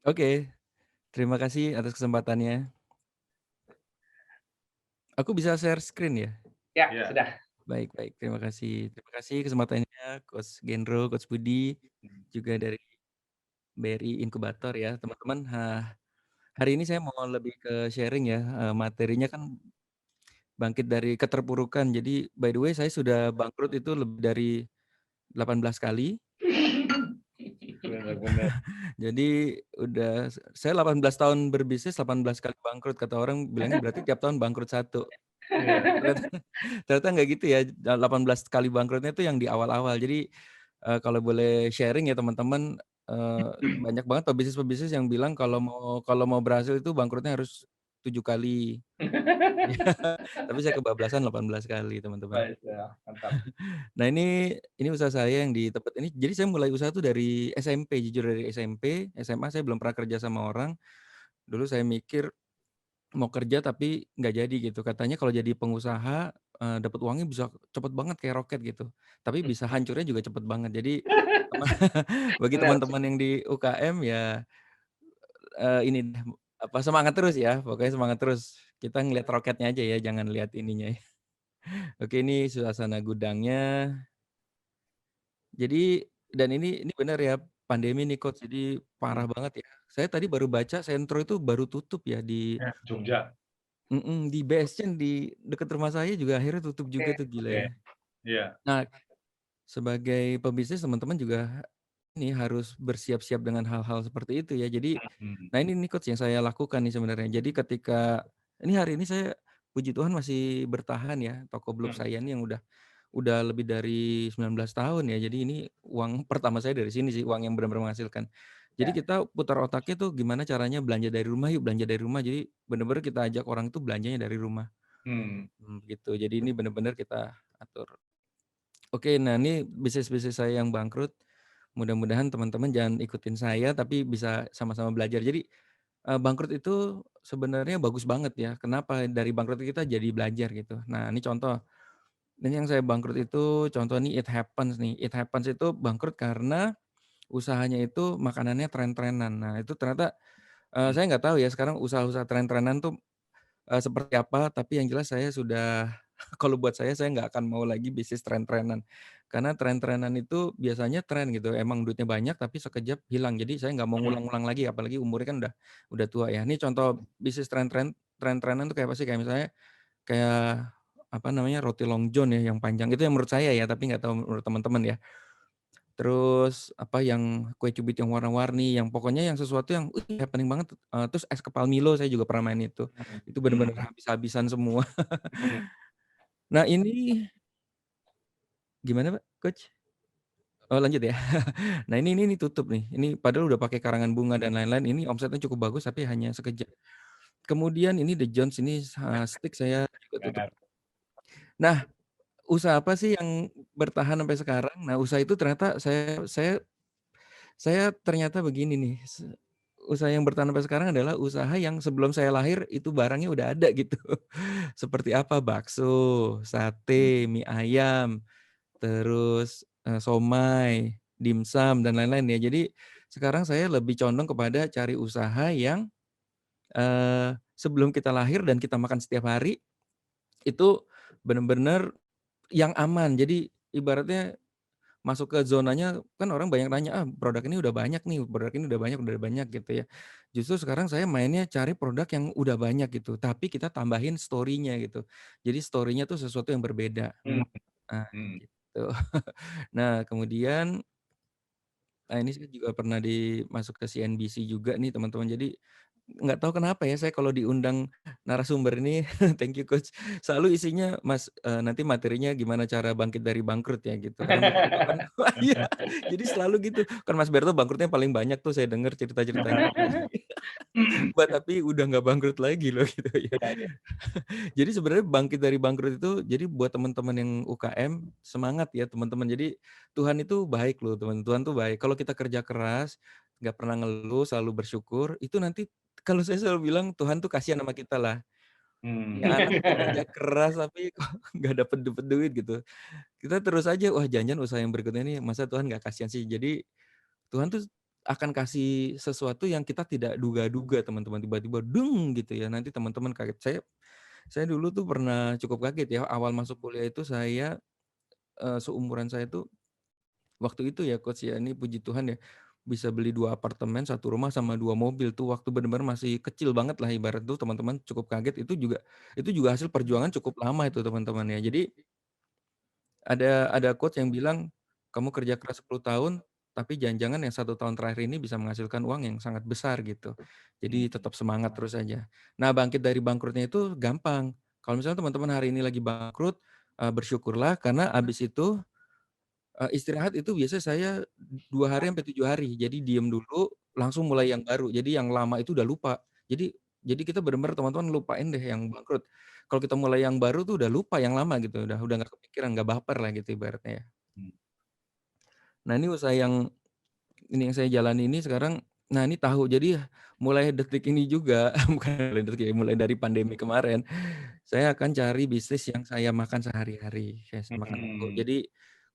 Oke, terima kasih atas kesempatannya. Aku bisa share screen ya? Ya, Iya. sudah. Baik baik, terima kasih. Terima kasih kesempatannya Coach Gendro, Coach Budi, Mhm. juga dari BRI Inkubator ya, teman-teman. Hari ini saya mau lebih ke sharing ya, materinya kan bangkit dari keterpurukan. Jadi by the way saya sudah bangkrut itu lebih dari 18 kali. Bener-bener. Jadi udah saya 18 tahun berbisnis, 18 kali bangkrut, kata orang bilangnya berarti tiap tahun bangkrut 1. Iya. Ternyata ternyata nggak gitu ya, 18 kali bangkrutnya itu yang di awal-awal. Jadi, kalau boleh sharing ya teman-teman, banyak banget pebisnis-pebisnis yang bilang kalau mau berhasil itu bangkrutnya harus 7 kali. Tapi saya kebablasan 18 kali teman-teman. Baik, ya, mantap. Nah ini usaha saya yang di tempat ini, jadi saya mulai usaha tuh dari SMP, jujur dari SMP, SMA saya belum pernah kerja sama orang. Dulu saya mikir mau kerja tapi nggak jadi gitu, katanya kalau jadi pengusaha, dapat uangnya bisa cepet banget kayak roket gitu, tapi bisa hancurnya juga cepet banget. Jadi bagi Benar sih. teman-teman yang di UKM ya, ini deh, apa, semangat terus ya, pokoknya semangat terus. Kita ngelihat roketnya aja ya, jangan lihat ininya ya. Oke, ini suasana gudangnya. Jadi dan ini bener ya, pandemi nih Coach, jadi parah Mhm. banget ya. Saya tadi baru baca Sentro itu baru tutup ya Ya, Jogja. di BSCen di dekat rumah saya juga akhirnya tutup Oke, juga tuh, gila Oke. ya. Iya. Nah, sebagai pebisnis teman-teman juga ini harus bersiap-siap dengan hal-hal seperti itu ya. Jadi, Mhm. nah ini nih Coach yang saya lakukan nih sebenarnya. Jadi ketika ini hari ini saya puji Tuhan masih bertahan ya, toko blog mhm, saya ini yang udah lebih dari 19 tahun ya. Jadi ini uang pertama saya dari sini sih, uang yang benar-benar menghasilkan. Jadi ya, kita putar otaknya tuh gimana caranya belanja dari rumah yuk, belanja dari rumah. Jadi bener-bener kita ajak orang tuh belanjanya dari rumah. Mmm. Gitu. Jadi ini bener-bener kita atur. Oke, nah ini bisnis-bisnis saya yang bangkrut, mudah-mudahan teman-teman jangan ikutin saya, tapi bisa sama-sama belajar. Jadi, bangkrut itu sebenarnya bagus banget ya. Kenapa? Dari bangkrut kita jadi belajar gitu. Nah, ini contoh, ini yang saya bangkrut itu contoh nih It Happens nih. It Happens itu bangkrut karena usahanya itu makanannya tren-trenan. Nah, itu ternyata, Mhm. saya nggak tahu ya sekarang usaha-usaha tren-trenan tuh seperti apa, tapi yang jelas saya sudah kalau buat saya nggak akan mau lagi bisnis tren-trenan. Karena tren-trenan itu biasanya tren gitu, emang duitnya banyak tapi sekejap hilang. Jadi saya nggak mau mhm, ngulang-ngulang lagi, apalagi umurnya kan udah tua ya. Ini contoh bisnis tren-trenan tuh kayak apa sih, kayak misalnya kayak, apa namanya, roti Long John ya yang panjang, itu yang menurut saya ya, tapi nggak tahu menurut teman-teman ya. Terus apa yang kue cubit yang warna-warni, yang pokoknya yang sesuatu yang, happening banget, terus es kepal Milo saya juga pernah main itu. mhm, Itu Mmm. bener-bener habis-habisan semua. mhm. Nah ini gimana Pak, Coach? Oh lanjut ya? Nah ini tutup nih, ini padahal udah pakai karangan bunga dan lain-lain, ini omsetnya cukup bagus tapi hanya sekejap. Kemudian ini The Jones ini, steak saya juga tutup. Benar. Nah, usaha apa sih yang bertahan sampai sekarang? Nah usaha itu ternyata saya ternyata begini nih, usaha yang bertahan sampai sekarang adalah usaha yang sebelum saya lahir itu barangnya udah ada gitu. Seperti apa, bakso, sate, Mhm. mie ayam, terus, somai, dimsum, dan lain-lain ya. Jadi sekarang saya lebih condong kepada cari usaha yang, sebelum kita lahir dan kita makan setiap hari, itu bener-bener yang aman. Jadi ibaratnya masuk ke zonanya kan orang banyak nanya, "Ah, produk ini udah banyak nih, produk ini udah banyak," gitu ya. Justru sekarang saya mainnya cari produk yang udah banyak gitu, tapi kita tambahin story-nya gitu. Jadi story-nya tuh sesuatu yang berbeda. Mmm, Nah, Mhm. gitu. Nah, kemudian, ini saya juga pernah masuk ke CNBC juga nih teman-teman. Jadi nggak tahu kenapa ya, saya kalau diundang narasumber ini thank you Coach, selalu isinya, "Mas, nanti materinya gimana cara bangkit dari bangkrut ya?" Gitu. Karena Mas Berto kan iya, jadi selalu gitu. Kan Mas Berto bangkrutnya paling banyak tuh saya dengar cerita-ceritanya. Mbak, tapi udah nggak bangkrut lagi loh gitu ya. iya, iya. Jadi sebenarnya bangkit dari bangkrut itu jadi buat teman-teman yang UKM, semangat ya teman-teman. Jadi Tuhan itu baik loh teman, Tuhan tuh baik. Kalau kita kerja keras, nggak pernah ngeluh, selalu bersyukur, itu nanti kalau saya selalu bilang Tuhan tuh kasihan sama kita lah. Ini Mmm. anak udah kerja keras tapi kok nggak dapet duit gitu. Kita terus aja, wah jangan-jangan usaha yang berikutnya ini masa Tuhan nggak kasihan sih. Jadi Tuhan tuh akan kasih sesuatu yang kita tidak duga-duga teman-teman, tiba-tiba deng gitu ya, nanti teman-teman kaget. Saya dulu tuh pernah cukup kaget ya, awal masuk kuliah itu saya, seumuran saya tuh waktu itu ya Coach ya, ini puji Tuhan ya, bisa beli 2 apartemen, 1 rumah, sama 2 mobil tuh waktu bener-bener masih kecil banget lah ibarat tuh teman-teman cukup kaget, itu juga hasil perjuangan cukup lama itu teman-teman ya. Jadi ada quotes yang bilang, "Kamu kerja keras 10 tahun, tapi jangan-jangan yang 1 tahun terakhir ini bisa menghasilkan uang yang sangat besar," gitu. Jadi tetap semangat terus aja. Nah, bangkit dari bangkrutnya itu gampang. Kalau misalnya teman-teman hari ini lagi bangkrut, bersyukurlah karena abis itu, istirahat itu biasanya saya 2 hari sampai 7 hari. Jadi diem dulu, langsung mulai yang baru. Jadi yang lama itu udah lupa. Jadi kita bener-bener teman-teman lupain deh yang bangkrut. Kalau kita mulai yang baru tuh udah lupa yang lama gitu, udah nggak kepikiran, nggak baper lah gitu ibaratnya ya. Mmm. Nah ini usaha yang saya jalani ini sekarang, nah ini tahu, jadi mulai detik ini juga, bukan mulai detik ya, mulai dari pandemi kemarin, saya akan cari bisnis yang saya makan sehari-hari, kayak saya makan tahu. Mhm. Jadi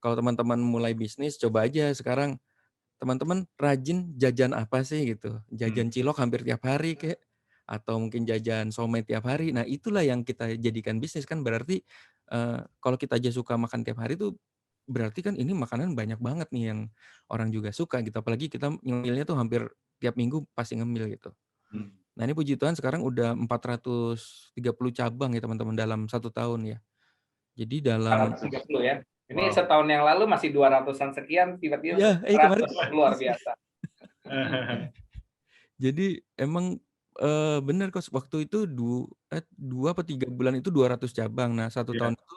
kalau teman-teman mulai bisnis, coba aja sekarang teman-teman rajin jajan apa sih gitu, Mmm. jajan cilok hampir tiap hari kek, atau mungkin jajan somai tiap hari. Nah itulah yang kita jadikan bisnis kan berarti, kalau kita aja suka makan tiap hari tuh, berarti kan ini makanan banyak banget nih yang orang juga suka gitu, apalagi kita ngemilnya tuh hampir tiap minggu pasti ngemil gitu. Mmm. Nah ini puji Tuhan sekarang udah 430 cabang ya teman-teman dalam 1 tahun ya. Jadi dalam 430 ya. Ini Wow. setahun yang lalu masih 200-an sekian, tiba-tiba iya, kemarin 100, luar biasa. jadi emang, bener Kos, waktu itu 2 apa 3 bulan itu 200 cabang. Nah 1 tahun Iya. itu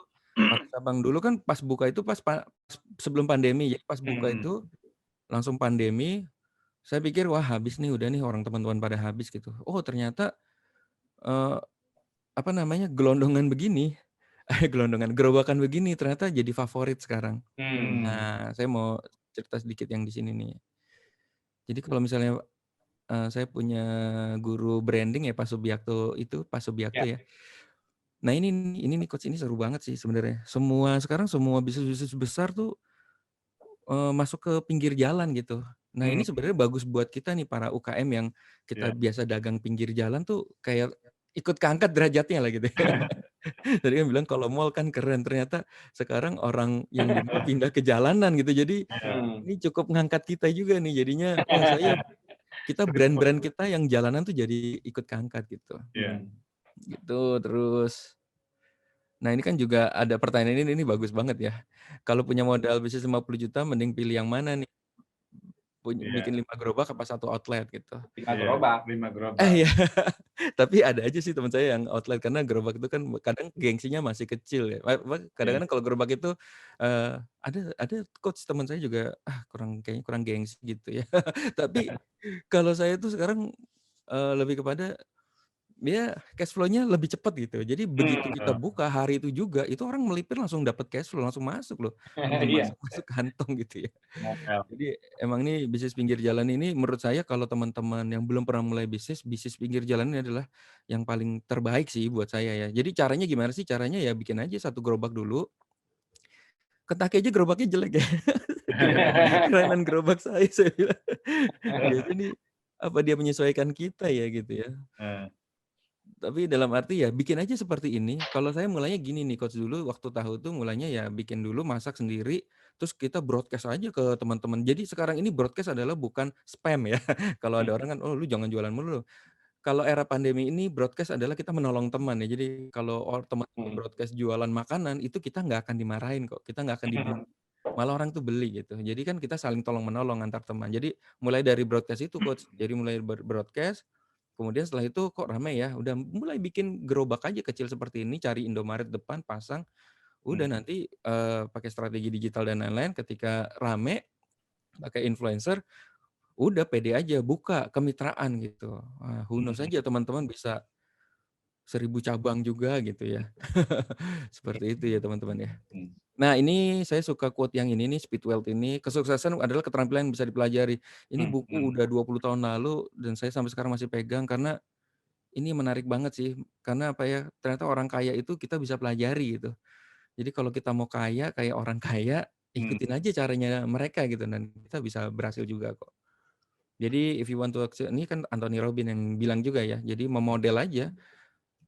400 cabang. Dulu kan pas buka itu sebelum pandemi, jadi pas buka Mhm. itu langsung pandemi, saya pikir, "Wah habis nih, udah nih orang teman-teman pada habis," gitu. Oh ternyata, eee, apa namanya, gelondongan begini, gelondongan, gerobakan begini ternyata jadi favorit sekarang. Hmm. Mmm. Nah saya mau cerita sedikit yang di sini nih. Jadi kalau misalnya saya punya guru branding ya Pak Subiakto Ya. ya. Nah ini nih Coach, ini seru banget sih sebenarnya. Sekarang semua bisnis-bisnis besar tuh, masuk ke pinggir jalan gitu. Nah ini Hmm. sebenarnya bagus buat kita nih para UKM yang kita Iya. biasa dagang pinggir jalan tuh kayak ikut keangkat derajatnya lah gitu ya. Tadi kan bilang kalau mall kan keren, ternyata sekarang orang yang di mall pindah ke jalanan gitu. Jadi Iya. Hmm. ini cukup ngangkat kita juga nih jadinya, wah kita brand-brand kita yang jalanan tuh jadi ikut keangkat gitu. Iya. Hmm. Gitu, terus nah ini kan juga ada pertanyaan ini bagus banget ya. Kalau punya modal bisnis 50 juta mending pilih yang mana nih? Iya. Bikin 5 gerobak apa 1 outlet gitu. 5 Iya. gerobak. 5 gerobak. Iya, tapi ada aja sih teman saya yang outlet karena gerobak itu kan kadang gengsinya masih kecil ya. Iya. Kadang-kadang kalau gerobak itu, ada coach teman saya juga, kayaknya kurang gengsi gitu ya. Tapi kalau saya tuh sekarang, lebih kepada dia cash flow-nya lebih cepat gitu. Jadi begitu Hmm. kita Heeh. buka hari itu juga, itu orang melipir langsung dapat cash flow, langsung masuk loh. Langsung Iya. masuk masuk kantong gitu ya. Iya. Jadi emang nih bisnis pinggir jalan ini menurut saya kalau teman-teman yang belum pernah mulai bisnis, bisnis pinggir jalan ini adalah yang paling terbaik sih buat saya ya. Jadi caranya gimana sih? Caranya ya bikin aja 1 gerobak dulu, Kentucky aja gerobaknya jelek ya. Kerenan gerobak saya bilang. Biasanya nih, apa dia menyesuaikan kita ya gitu ya. Heeh. Tapi dalam arti ya bikin aja seperti ini, kalau saya mulainya gini nih Coach, dulu waktu tahu tuh mulainya ya bikin dulu masak sendiri, terus kita broadcast aja ke teman-teman. Jadi sekarang ini broadcast adalah bukan spam ya. Kalau ada orang kan, "Oh lu jangan jualan mulu." Kalau era pandemi ini broadcast adalah kita menolong teman ya. Jadi kalau teman Hmm. broadcast jualan makanan itu kita nggak akan dimarahin kok, kita nggak akan dibully, malah orang tuh beli gitu. Jadi kan kita saling tolong-menolong antar teman. Jadi mulai dari broadcast itu Coach, jadi mulai broadcast. Kemudian setelah itu kok rame ya, udah mulai bikin gerobak aja kecil seperti ini, cari Indomaret depan, pasang, udah Mmm. nanti, pakai strategi digital dan lain-lain, ketika rame, pakai influencer, udah pede aja, buka kemitraan gitu. Who knows Mhm. aja teman-teman bisa 1.000 cabang juga gitu ya. Seperti itu ya teman-teman ya. Mmm. Nah ini saya suka quote yang ini nih, Speed Wealth ini, "Kesuksesan adalah keterampilan yang bisa dipelajari." Ini Mmm. buku Mhm. udah 20 tahun lalu dan saya sampai sekarang masih pegang karena ini menarik banget sih, karena apa ya, ternyata orang kaya itu kita bisa pelajari gitu. Jadi kalau kita mau kaya kayak orang kaya, Mmm. ikutin aja caranya mereka gitu dan kita bisa berhasil juga kok. Jadi if you want to ini kan Anthony Robbins yang bilang juga ya, jadi memodel aja.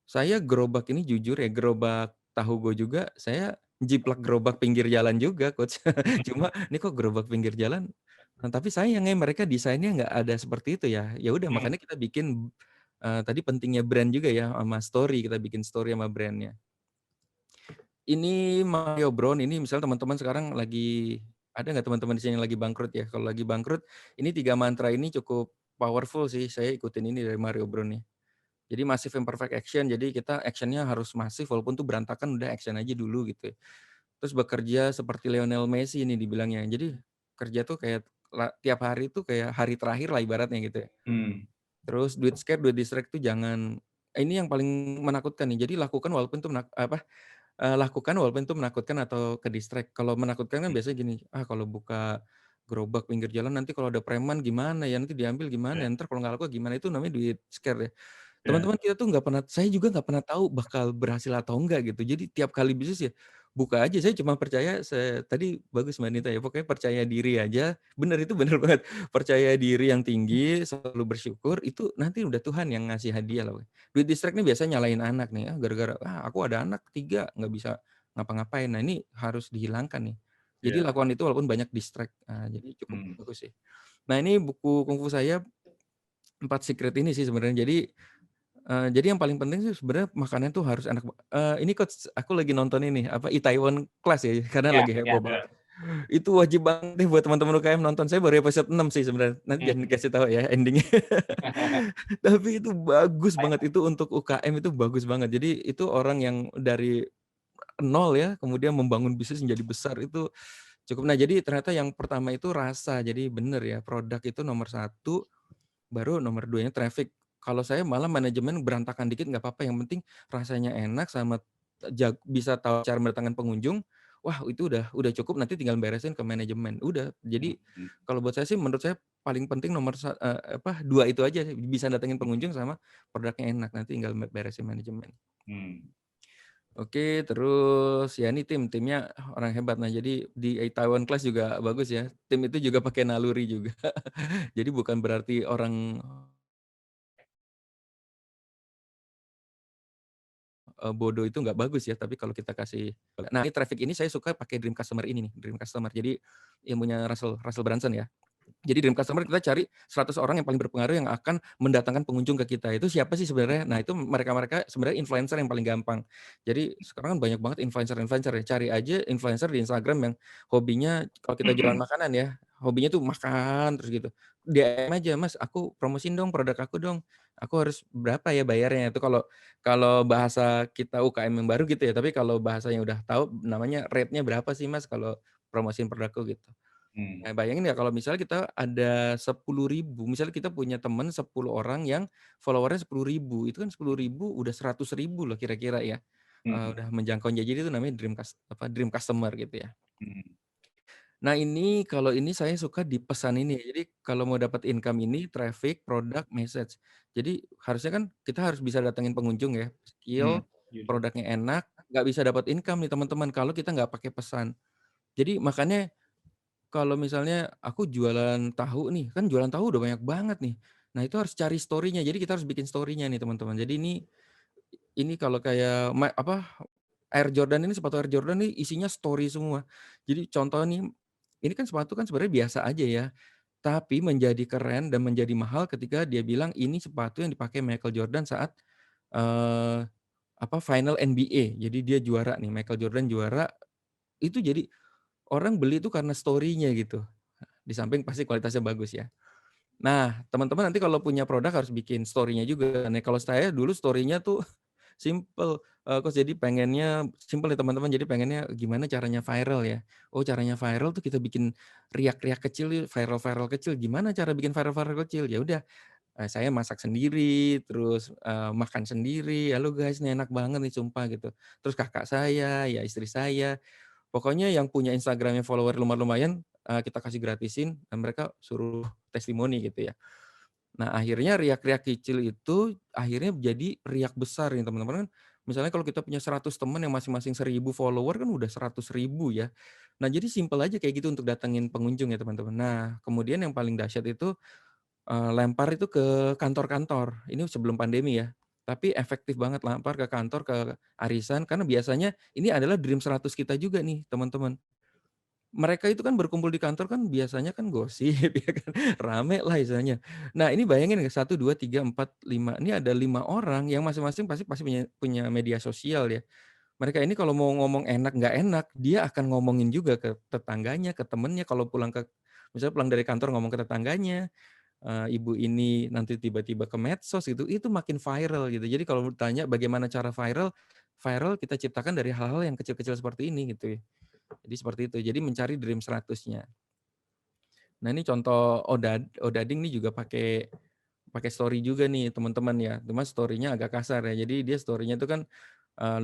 Saya gerobak ini jujur ya, gerobak tahu go juga, saya jiplak gerobak pinggir jalan juga, Coach. Cuma ini kok gerobak pinggir jalan, tapi sayangnya mereka desainnya nggak ada seperti itu ya. Ya udah Mhm. makanya kita bikin, tadi pentingnya brand juga ya sama story, kita bikin story sama brand-nya. Ini Mario Bros, ini misalnya teman-teman sekarang lagi ada nggak teman-teman di sini yang lagi bangkrut ya? Kalau lagi bangkrut, ini 3 mantra ini cukup powerful sih, saya ikutin ini dari Mario Bros nih. Jadi massive imperfect action, jadi kita action-nya harus masif walaupun tuh berantakan udah action aja dulu gitu ya. Terus bekerja seperti Lionel Messi ini dibilangnya. Jadi kerja tuh kayak tiap hari tuh kayak hari terakhir lah ibaratnya gitu ya. Mmm. Terus duit scare, duit distract tuh jangan ini yang paling menakutkan nih. Jadi lakukan walaupun tuh lakukan walaupun itu menakutkan atau ke-distract. Kalau menakutkan kan Mhm. biasanya gini, kalau buka gerobak pinggir jalan nanti kalau ada preman gimana ya, nanti diambil gimana Iya ya, entar kalau nggak laku gimana, itu namanya duit scare ya. iya. Teman-teman kita tuh nggak pernah saya juga nggak pernah tahu bakal berhasil atau enggak gitu. Jadi tiap kali bisnis ya buka aja, saya cuma percaya tadi bagus Mbak Nita ya, pokoknya percaya diri aja, bener itu bener banget. Percaya diri yang tinggi, selalu bersyukur, itu nanti udah Tuhan yang ngasih hadiah lah. Duit distract nih biasanya nyalain anak nih, gara-gara, aku ada anak 3 nggak bisa ngapa-ngapain." Nah ini harus dihilangkan nih. Jadi Iya. lakukan itu walaupun banyak distract, jadi cukup Mmm. bagus sih. Nah ini buku kungfu saya 4 Secret ini sih sebenarnya. Jadi yang paling penting sih sebenarnya makanan tuh harus enak, ini Coach, aku lagi nonton ini, Itaewon Class ya, karena Ya, lagi ya. heboh banget. Iya. Itu wajib banget deh buat teman-teman UKM nonton, saya baru episode 6 sih sebenarnya, nanti jangan Mhm. dikasih tahu ya ending-nya. Tapi itu bagus banget, itu untuk UKM itu bagus banget. Jadi itu orang yang dari nol ya, kemudian membangun bisnis menjadi besar itu cukup. Nah jadi ternyata yang pertama itu rasa, jadi bener ya, produk itu nomor 1. Baru nomor 2-nya traffic. Kalau saya malah manajemen berantakan dikit nggak apa-apa, yang penting rasanya enak sama bisa tahu cara mendatangkan pengunjung, wah itu udah cukup, nanti tinggal beresin ke manajemen, udah. Jadi Mhm. kalau buat saya sih, menurut saya paling penting 2 itu aja, bisa datengin pengunjung sama produknya enak, nanti tinggal beresin manajemen. Mmm. Oke, terus ya ini timnya orang hebat. Nah jadi di Taiwan Class juga bagus ya, tim itu juga pakai naluri juga. Jadi bukan berarti orang bodoh itu nggak bagus ya, tapi kalau kita kasih nah ini traffic ini saya suka pakai dream customer ini nih, dream customer. Jadi ilmunya Russell Russell Brunson ya. Jadi dream customer kita cari 100 orang yang paling berpengaruh yang akan mendatangkan pengunjung ke kita. Itu siapa sih sebenarnya? Nah, itu mereka-mereka sebenarnya influencer yang paling gampang. Jadi sekarang kan banyak banget influencer-influencer ya. Cari aja influencer di Instagram yang hobinya kalau kita jualan makanan ya, hobinya tuh makan terus gitu. DM aja, "Mas, aku promosiin dong produk aku dong. Aku harus berapa ya bayarnya?" Itu kalau kalau bahasa kita UKM yang baru gitu ya. Tapi kalau bahasa yang udah tahu namanya rate-nya berapa sih, Mas, kalau promosiin produkku gitu. Mmm. Nah, bayangin ya kalau misalnya kita ada 10.000, misalnya kita punya teman 10 orang yang follower-nya 10.000, itu kan 10.000 udah 100.000 loh kira-kira ya, Mhm. udah menjangkau. Jadi itu namanya dream customer gitu ya. Mhm. Nah ini kalau ini saya suka di pesan ini, jadi kalau mau dapat income ini traffic, produk, message. Jadi harusnya kan kita harus bisa datengin pengunjung ya, Mmm. skill, Setuju. produknya enak, nggak bisa dapat income nih teman-teman kalau kita nggak pakai pesan. Jadi makanya kalau misalnya aku jualan tahu nih, kan jualan tahu udah banyak banget nih. Nah, itu harus cari story-nya, jadi kita harus bikin story-nya nih, teman-teman. Jadi ini kalau kayak Air Jordan ini, sepatu Air Jordan nih isinya story semua. Jadi contoh nih, ini kan sepatu kan sebenarnya biasa aja ya, tapi menjadi keren dan menjadi mahal ketika dia bilang ini sepatu yang dipakai Michael Jordan saat, eee, final NBA. Jadi dia juara nih, Michael Jordan juara, itu jadi orang beli itu karena story-nya gitu. Di samping pasti kualitasnya bagus ya. Nah, teman-teman nanti kalau punya produk harus bikin story-nya juga. Nah, kalau saya dulu story-nya tuh simple, Coach, jadi pengennya simple ya teman-teman, jadi pengennya gimana caranya viral ya. Oh, caranya viral tuh kita bikin riak-riak kecil yuk, viral-viral kecil. Gimana cara bikin viral-viral kecil? Ya udah, saya masak sendiri, terus, makan sendiri, "Halo guys, ini enak banget nih sumpah," gitu. Terus kakak saya, ya istri saya, pokoknya yang punya Instagram-nya follower lumayan, kita kasih gratisin dan mereka suruh testimoni gitu ya. Nah, akhirnya riak-riak kecil itu akhirnya jadi riak besar nih teman-teman kan. Misalnya kalau kita punya 100 teman yang masing-masing 1.000 follower kan udah 100.000 ya. Nah, jadi simpel aja kayak gitu untuk datengin pengunjung ya teman-teman. Nah, kemudian yang paling dahsyat itu lempar itu ke kantor-kantor. Ini sebelum pandemi ya. Tapi efektif banget lempar ke kantor, ke arisan, karena biasanya ini adalah dream 100 kita juga nih, teman-teman. Mereka itu kan berkumpul di kantor kan biasanya kan gosip ya kan, rame lah istilahnya. Nah ini bayangin 1, 2, 3, 4, 5, ini ada 5 orang yang masing-masing pasti pasti punya punya media sosial ya. Mereka ini kalau mau ngomong enak nggak enak, dia akan ngomongin juga ke tetangganya, ke temennya, kalau pulang misalnya pulang dari kantor ngomong ke tetangganya, ibu ini nanti tiba-tiba ke medsos gitu, itu makin viral gitu. Jadi kalau ditanya bagaimana cara viral, viral kita ciptakan dari hal-hal yang kecil-kecil seperti ini gitu ya. Jadi seperti itu, jadi mencari dream 100-nya. Nah ini contoh Odading nih juga pakai pakai story juga nih teman-teman ya, cuma story-nya agak kasar ya. Jadi dia story-nya itu kan,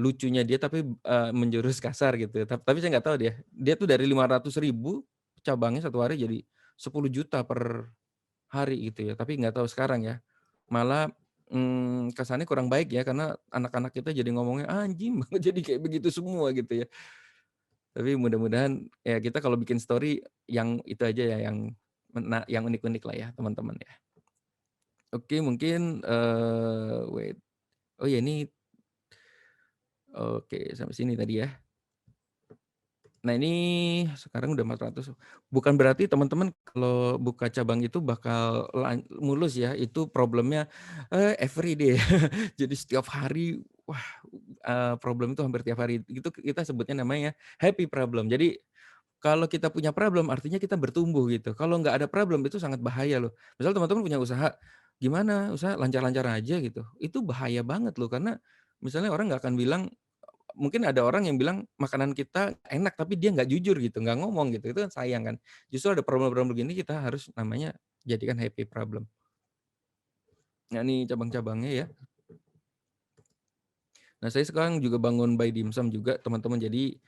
lucunya dia tapi, menjurus kasar gitu. Tapi saya nggak tahu dia tuh dari 500.000 cabangnya satu hari jadi 10 juta per hari gitu ya, tapi nggak tahu sekarang ya. Malah, kesannya kurang baik ya, karena anak-anak kita jadi ngomongnya, "Anjing banget jadi kayak begitu semua," gitu ya. Tapi mudah-mudahan ya kita kalau bikin story yang itu aja ya, yang unik-unik lah ya teman-teman ya. Oke mungkin, wait, oh ya ini oke sampai sini tadi ya. Nah ini sekarang udah 400, bukan berarti teman-teman kalau buka cabang itu bakal mulus ya, itu problemnya, everyday jadi setiap hari, wah, problem itu hampir tiap hari, itu kita sebutnya namanya happy problem. Jadi kalau kita punya problem artinya kita bertumbuh gitu, kalau nggak ada problem itu sangat bahaya loh. Misal teman-teman punya usaha, gimana usaha lancar-lancar aja gitu, itu bahaya banget loh karena misalnya orang nggak akan bilang, mungkin ada orang yang bilang makanan kita enak tapi dia nggak jujur gitu, nggak ngomong gitu, itu kan sayang kan. Justru ada problem-problem begini kita harus namanya jadikan happy problem. Nah ini cabang-cabangnya ya. Nah saya sekarang juga bangun by Dimsum juga teman-teman, jadi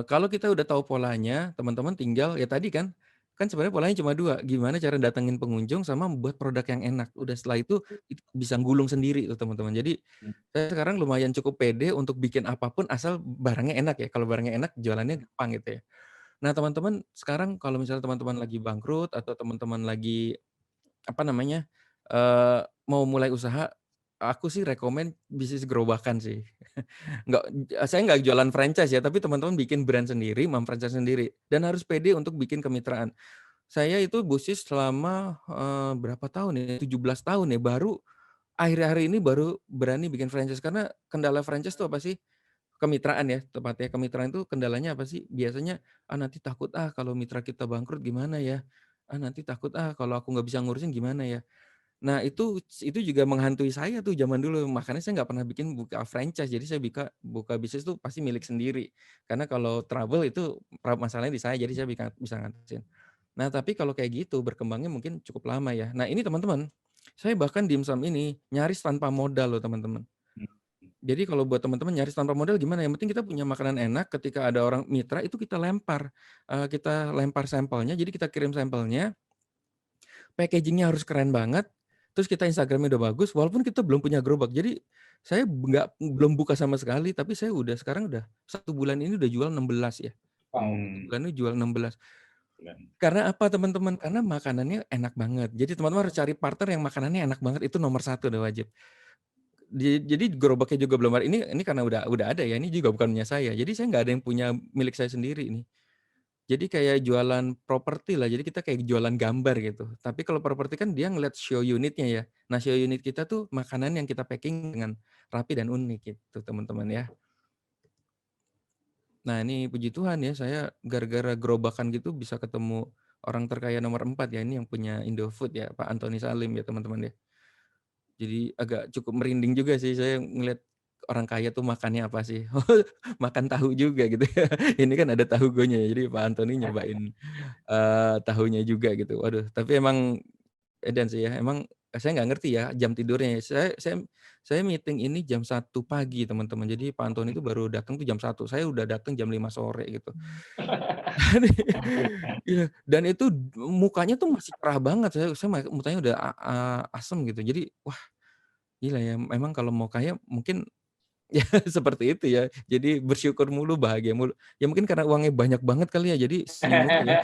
kalau kita udah tahu polanya, teman-teman tinggal ya tadi kan sebenarnya polanya cuma 2, gimana cara datengin pengunjung sama membuat produk yang enak. Udah setelah itu bisa gulung sendiri tuh teman-teman. Jadi, saya sekarang lumayan cukup pede untuk bikin apapun asal barangnya enak ya, kalau barangnya enak jualannya gampang gitu ya. Nah teman-teman sekarang kalau misalnya teman-teman lagi bangkrut atau teman-teman lagi, apa namanya, mau mulai usaha, aku sih rekomen bisnis gerobakan sih. Nggak, saya nggak jualan franchise ya, tapi teman-teman bikin brand sendiri, mem-franchise sendiri, dan harus pede untuk bikin kemitraan. Saya itu bisnis selama, berapa tahun ya, 17 tahun ya, baru akhir-akhir ini baru berani bikin franchise, karena kendala franchise itu apa sih? Kemitraan ya, tepatnya kemitraan itu kendalanya apa sih? Biasanya, nanti takut, kalau mitra kita bangkrut gimana ya? Nanti takut, kalau aku nggak bisa ngurusin gimana ya?" Nah itu juga menghantui saya tuh zaman dulu, makanya saya nggak pernah buka franchise, jadi saya buka bisnis tuh pasti milik sendiri. Karena kalau trouble itu masalahnya di saya, jadi saya bisa ngatasin. Nah tapi kalau kayak gitu berkembangnya mungkin cukup lama ya. Nah ini teman-teman, saya bahkan dimsum ini nyaris tanpa modal loh teman-teman. Jadi kalau buat teman-teman nyaris tanpa modal gimana, yang penting kita punya makanan enak, ketika ada orang mitra itu kita lempar sampelnya, jadi kita kirim sampelnya, packaging-nya harus keren banget, terus kita Instagram-nya udah bagus, walaupun kita belum punya gerobak. Jadi, saya belum buka sama sekali, tapi saya sekarang udah 1 bulan ini udah jual 16 ya. Wow. 1 bulan ini jual 16. Dan Karena apa teman-teman? Karena makanannya enak banget. Jadi teman-teman harus cari partner yang makanannya enak banget, itu nomor 1 udah wajib. Jadi gerobaknya juga belum ada, ini karena udah ada ya, ini juga bukan punya saya. Jadi saya nggak ada yang punya milik saya sendiri ini. Jadi kayak jualan properti lah, jadi kita kayak jualan gambar gitu. Tapi kalau properti kan dia ngeliat show unitnya ya. Nah show unit kita tuh makanan yang kita packing dengan rapi dan unik gitu teman-teman ya. Nah ini puji Tuhan ya, saya gara-gara gerobakan gitu bisa ketemu orang terkaya nomor 4 ya, ini yang punya Indofood ya, Pak Antoni Salim ya teman-teman ya. Jadi agak cukup merinding juga sih saya ngeliat orang kaya tuh makannya apa sih. Makan tahu juga gitu ya. Ini kan ada tahu gonya ya, jadi Pak Antoni nyobain tahunya juga gitu. Waduh, tapi emang edan sih ya, emang saya nggak ngerti ya jam tidurnya ya. Saya meeting ini jam 1 pagi teman-teman, jadi Pak Antoni itu baru datang tuh jam 1, saya udah datang jam 5 sore gitu. Iya, dan itu mukanya tuh masih cerah banget, saya mukanya udah asem gitu. Jadi, wah gila ya, memang kalau mau kaya mungkin Ya seperti itu ya. Jadi bersyukur mulu, bahagia mulu. Ya mungkin karena uangnya banyak banget kali ya, jadi senyum mulu ya.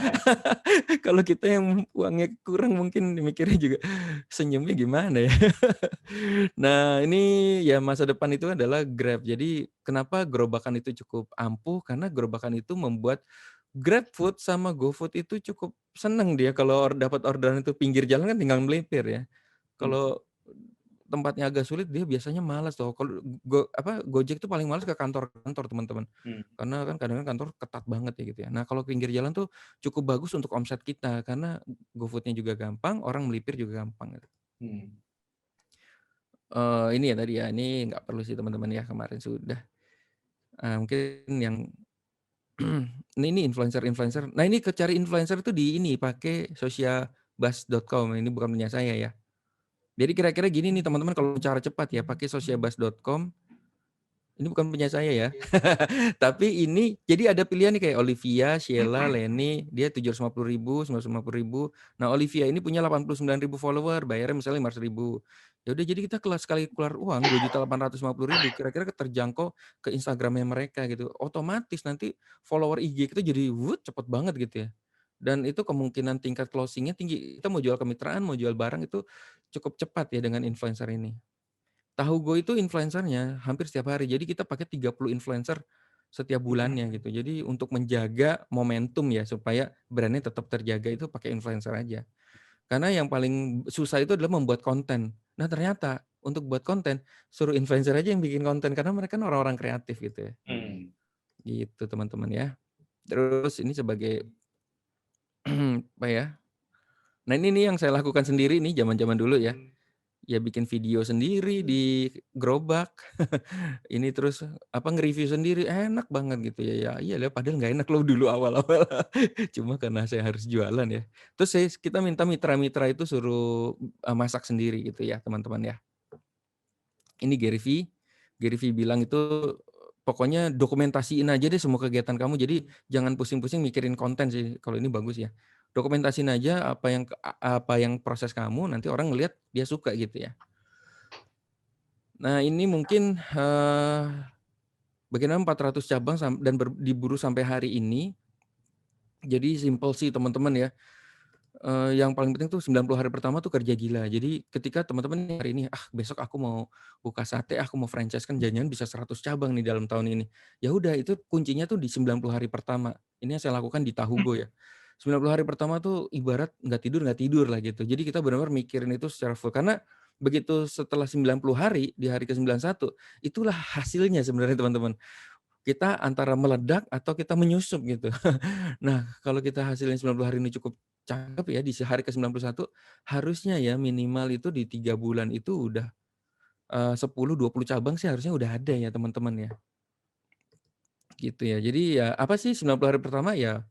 Kalau kita yang uangnya kurang mungkin mikirnya juga senyumnya gimana ya. Nah ini ya masa depan itu adalah Grab. Jadi kenapa gerobakan itu cukup ampuh, karena gerobakan itu membuat GrabFood sama GoFood itu cukup seneng dia kalau dapat orderan itu pinggir jalan kan tinggal melipir ya. Hmm. Kalau tempatnya agak sulit dia biasanya malas tuh. Kalau Gojek tuh paling malas ke kantor-kantor teman-teman. Hmm. Karena kan kadang-kadang kantor ketat banget ya gitu ya. Nah kalau pinggir jalan tuh cukup bagus untuk omset kita karena GoFood-nya juga gampang, orang melipir juga gampang gitu. Hmm. Ini ya tadi ya, ini nggak perlu sih teman-teman ya, kemarin sudah. Mungkin yang ini influencer-influencer. Nah ini cari influencer tuh di ini, pakai sociabuzz.com, ini bukan punya saya ya. Jadi kira-kira gini nih teman-teman kalau cara cepat ya, pakai sociabuzz.com. Ini bukan punya saya ya. Tapi ini jadi ada pilihan nih kayak Olivia, Sheila, Leni, dia 750.000, 950.000. Nah, Olivia ini punya 89.000 follower, bayarnya misalnya 500.000. Ya udah jadi kita sekali keluar uang 2.850.000, kira-kira terjangkau ke Instagramnya mereka gitu. Otomatis nanti follower IG kita jadi cepet banget gitu ya. Dan itu kemungkinan tingkat closingnya tinggi. Kita mau jual kemitraan, mau jual barang itu cukup cepat ya dengan influencer ini. Tahugo itu influencernya hampir setiap hari. Jadi kita pakai 30 influencer setiap bulannya gitu. Jadi untuk menjaga momentum ya supaya brand-nya tetap terjaga itu pakai influencer aja. Karena yang paling susah itu adalah membuat konten. Nah ternyata untuk buat konten suruh influencer aja yang bikin konten karena mereka kan orang-orang kreatif gitu ya. Hmm. Gitu teman-teman ya. Terus ini sebagai apa ya? Nah ini nih yang saya lakukan sendiri nih zaman-zaman dulu ya. Ya bikin video sendiri di gerobak. Ini terus nge-review sendiri, enak banget gitu ya. Ya iyalah padahal nggak enak loh dulu awal-awal. Cuma karena saya harus jualan ya. Terus kita minta mitra-mitra itu suruh, masak sendiri gitu ya teman-teman ya. Ini Gary V. Gary V bilang itu, pokoknya dokumentasiin aja deh semua kegiatan kamu, jadi jangan pusing-pusing mikirin konten sih, kalau ini bagus ya. Dokumentasiin aja apa yang proses kamu, nanti orang ngelihat dia suka gitu ya. Nah ini mungkin, bagaimana 400 cabang dan diburu sampai hari ini. Jadi simpel sih teman-teman ya, yang paling penting tuh 90 hari pertama tuh kerja gila. Jadi ketika teman-teman hari ini, besok aku mau buka sate, aku mau franchise kan jangan-jangan bisa 100 cabang nih dalam tahun ini. Ya udah itu kuncinya tuh di 90 hari pertama. Ini yang saya lakukan di Tahugo ya. 90 hari pertama tuh ibarat nggak tidur lah gitu. Jadi kita benar-benar mikirin itu secara full. Karena begitu setelah 90 hari, di hari ke-91, itulah hasilnya sebenarnya teman-teman. Kita antara meledak atau kita menyusup gitu. Nah, kalau kita hasilnya 90 hari ini cukup cakep ya, di hari ke-91 harusnya ya minimal itu di 3 bulan itu udah 10, 20 cabang sih harusnya udah ada ya teman-teman ya. Gitu ya. Jadi ya apa sih 90 hari pertama ya,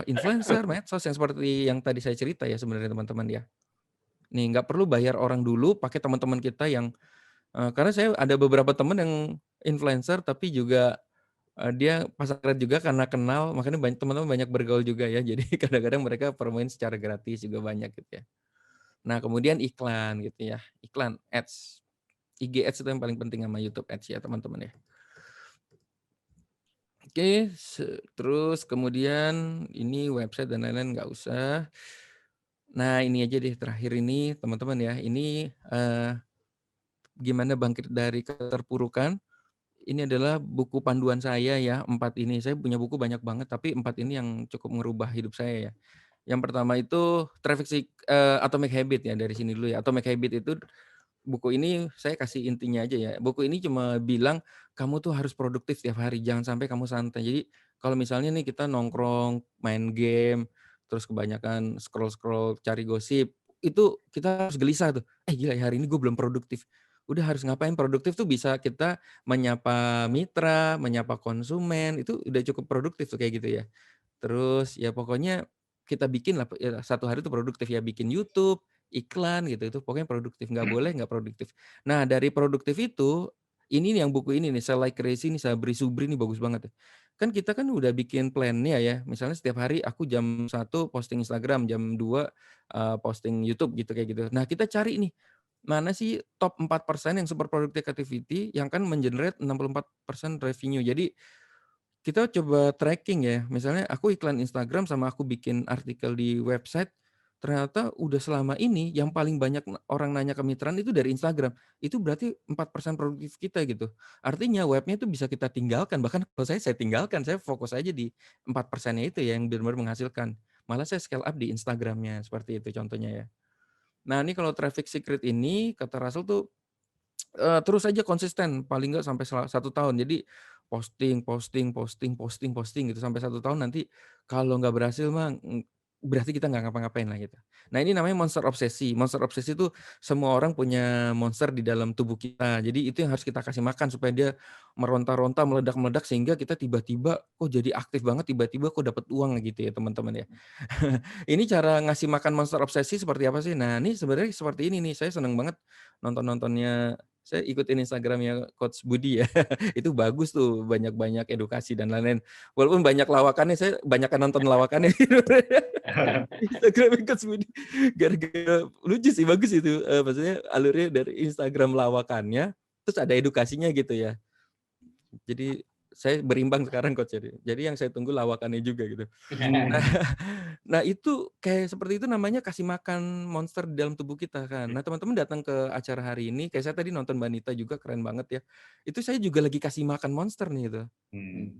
influencer, medsos yang seperti yang tadi saya cerita ya sebenarnya teman-teman ya. Nih nggak perlu bayar orang dulu, pakai teman-teman kita yang karena saya ada beberapa teman yang influencer tapi juga dia pasar juga karena kenal, makanya teman-teman banyak bergaul juga ya. Jadi kadang-kadang mereka promoin secara gratis juga banyak gitu ya. Nah, kemudian iklan gitu ya, iklan ads. IG ads itu yang paling penting sama YouTube ads ya, teman-teman ya. Oke, terus kemudian ini website dan lain-lain nggak usah. Nah, ini aja deh terakhir ini, teman-teman ya. Ini, gimana bangkit dari keterpurukan. Ini adalah buku panduan saya ya, 4 ini. Saya punya buku banyak banget, tapi 4 ini yang cukup merubah hidup saya ya. Yang pertama itu Atomic Habit ya, dari sini dulu ya. Atomic Habit itu buku ini saya kasih intinya aja ya. Buku ini cuma bilang, kamu tuh harus produktif tiap hari, jangan sampai kamu santai. Jadi kalau misalnya nih kita nongkrong, main game, terus kebanyakan scroll-scroll cari gosip, itu kita harus gelisah tuh, gila ya hari ini gue belum produktif. Udah harus ngapain produktif tuh bisa kita menyapa mitra, menyapa konsumen, itu udah cukup produktif tuh kayak gitu ya. Terus ya pokoknya kita bikin lah ya, satu hari itu produktif ya, bikin YouTube, iklan gitu, itu pokoknya produktif, nggak boleh nggak produktif. Nah dari produktif itu, ini nih yang buku ini nih, Sell Like Crazy nih, Sabri Subri nih bagus banget ya. Kan kita kan udah bikin plan-nya ya, misalnya setiap hari aku jam 1 posting Instagram, jam 2 posting YouTube gitu, kayak gitu. Nah kita cari nih, mana sih top 4% yang super productive activity yang kan men-generate 64% revenue. Jadi kita coba tracking ya, misalnya aku iklan Instagram sama aku bikin artikel di website, ternyata udah selama ini yang paling banyak orang nanya ke mitraan itu dari Instagram. Itu berarti 4% produktif kita gitu. Artinya webnya itu bisa kita tinggalkan, bahkan kalau saya tinggalkan, saya fokus aja di 4%-nya itu ya yang benar-benar menghasilkan. Malah saya scale up di Instagram-nya, seperti itu contohnya ya. Nah ini kalau traffic secret ini, kata Russell tuh terus aja konsisten, paling nggak sampai 1 tahun. Jadi posting gitu sampai 1 tahun, nanti kalau nggak berhasil mah, berarti kita nggak ngapa-ngapain lah gitu. Nah ini namanya monster obsesi. Monster obsesi itu semua orang punya monster di dalam tubuh kita. Jadi itu yang harus kita kasih makan supaya dia meronta-ronta, meledak-meledak sehingga kita tiba-tiba kok jadi aktif banget, tiba-tiba kok dapat uang gitu ya teman-teman ya. Ini cara ngasih makan monster obsesi seperti apa sih? Nah ini sebenarnya seperti ini nih, saya senang banget nonton-nontonnya, saya ikutin Instagram-nya Coach Budi ya, itu bagus tuh, banyak-banyak edukasi dan lain-lain. Walaupun banyak lawakannya, saya banyakan nonton lawakannya Instagram Coach Budi. Gara-gara lucu sih, bagus itu, maksudnya alurnya dari Instagram lawakannya, terus ada edukasinya gitu ya. Jadi saya berimbang sekarang Coach jadi yang saya tunggu lawakannya juga gitu. Nah nah itu kayak seperti itu namanya kasih makan monster di dalam tubuh kita kan. Nah teman-teman datang ke acara hari ini, kayak saya tadi nonton Mbak Nita juga keren banget ya. Itu saya juga lagi kasih makan monster nih itu.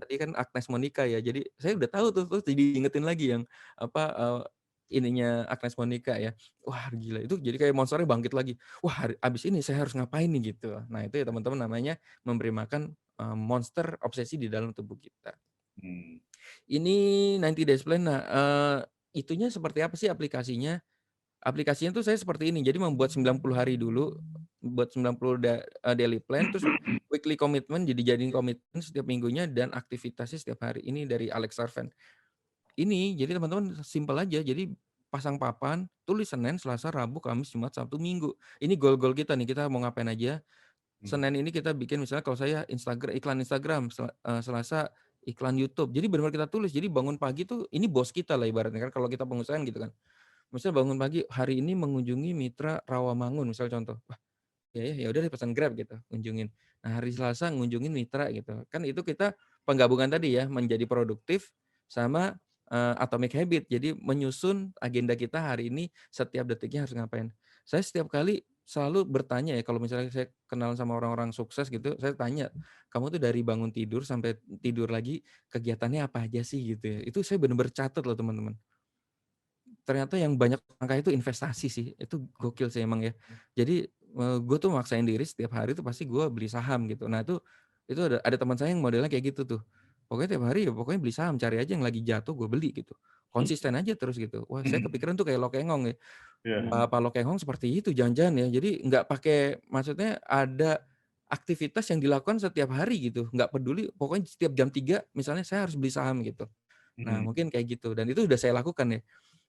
Tadi kan Agnes Monica ya, jadi saya udah tahu tuh, terus jadi ingetin lagi yang apa, ininya Agnes Monica ya. Wah gila itu jadi kayak monsternya bangkit lagi. Wah abis ini saya harus ngapain nih gitu. Nah itu ya teman-teman namanya memberi makan, monster obsesi di dalam tubuh kita. Ini 90 Days Plan. Nah, itunya seperti apa sih aplikasinya? Aplikasinya tuh saya seperti ini, jadi membuat 90 hari dulu, buat 90 daily plan, terus weekly commitment, jadi jadiin komitmen setiap minggunya dan aktivitasnya setiap hari. Ini dari Alex Sarven. Ini, jadi teman-teman simpel aja, jadi pasang papan, tulis Senin, Selasa, Rabu, Kamis, Jumat, Sabtu, Minggu. Ini goal-goal kita nih, kita mau ngapain aja. Senin ini kita bikin misalnya kalau saya iklan Instagram, Selasa iklan YouTube. Jadi benar-benar kita tulis. Jadi bangun pagi tuh ini bos kita lah ibaratnya kan kalau kita pengusaha gitu kan. Misalnya bangun pagi hari ini mengunjungi mitra Rawamangun misalnya contoh. Wah, ya udah deh pesan Grab gitu, kunjungin. Nah, hari Selasa ngunjungin mitra gitu. Kan itu kita penggabungan tadi ya, menjadi produktif sama atomic habit. Jadi menyusun agenda kita hari ini setiap detiknya harus ngapain. Saya setiap kali selalu bertanya ya kalau misalnya saya kenalan sama orang-orang sukses gitu, saya tanya, "Kamu tuh dari bangun tidur sampai tidur lagi kegiatannya apa aja sih?" gitu ya. Itu saya benar-benar catat loh teman-teman. Ternyata yang banyak angka itu investasi sih, itu gokil sih emang ya. Jadi, gue tuh maksain diri setiap hari tuh pasti gue beli saham gitu. Nah itu ada teman saya yang modelnya kayak gitu tuh. Pokoknya tiap hari ya pokoknya beli saham, cari aja yang lagi jatuh gue beli gitu. Konsisten aja terus gitu. Wah saya kepikiran tuh kayak Lokengong ya. Pak Lokengong seperti itu jangan-jangan ya. Jadi nggak pakai maksudnya ada aktivitas yang dilakukan setiap hari gitu, nggak peduli pokoknya setiap jam 3 misalnya saya harus beli saham gitu. Nah mungkin kayak gitu dan itu udah saya lakukan ya.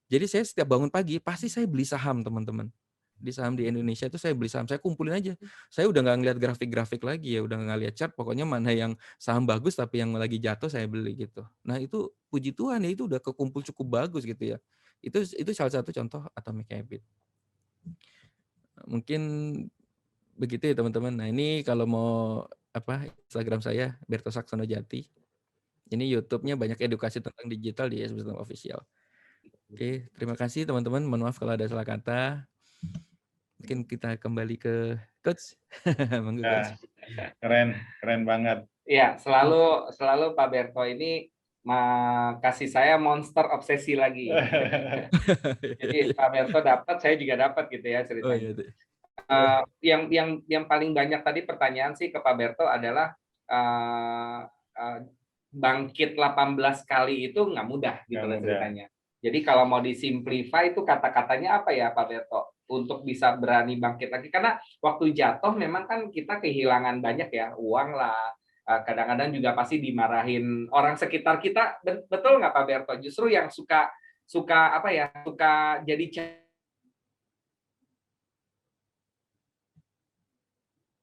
Jadi saya setiap bangun pagi, pasti saya beli saham teman-teman. Di saham di Indonesia itu saya beli saham, saya kumpulin aja. Saya udah nggak ngeliat grafik-grafik lagi ya, udah nggak lihat chart, pokoknya mana yang saham bagus tapi yang lagi jatuh saya beli gitu. Nah itu puji Tuhan ya, itu udah kekumpul cukup bagus gitu ya. Itu salah satu contoh atomic habit. Mungkin begitu ya teman-teman. Nah ini kalau mau Instagram saya Berto Saksono Jati. Ini YouTube-nya banyak edukasi tentang digital di SBS Official. Oke, terima kasih teman-teman. Mohon maaf kalau ada salah kata. Mungkin kita kembali ke Coach. Monggo Coach. Keren banget. Iya, selalu Pak Berto ini kasih saya monster obsesi lagi. Jadi Pak Berto dapat, saya juga dapat gitu ya Oh ceritanya. iya. Yang paling banyak tadi pertanyaan sih ke Pak Berto adalah bangkit 18 kali itu nggak mudah gitu loh ceritanya. Jadi kalau mau disimplify itu kata-katanya apa ya Pak Berto untuk bisa berani bangkit lagi, karena waktu jatuh memang kan kita kehilangan banyak ya, uang lah, kadang-kadang juga pasti dimarahin orang sekitar kita, betul nggak Pak Berto? Justru yang suka jadi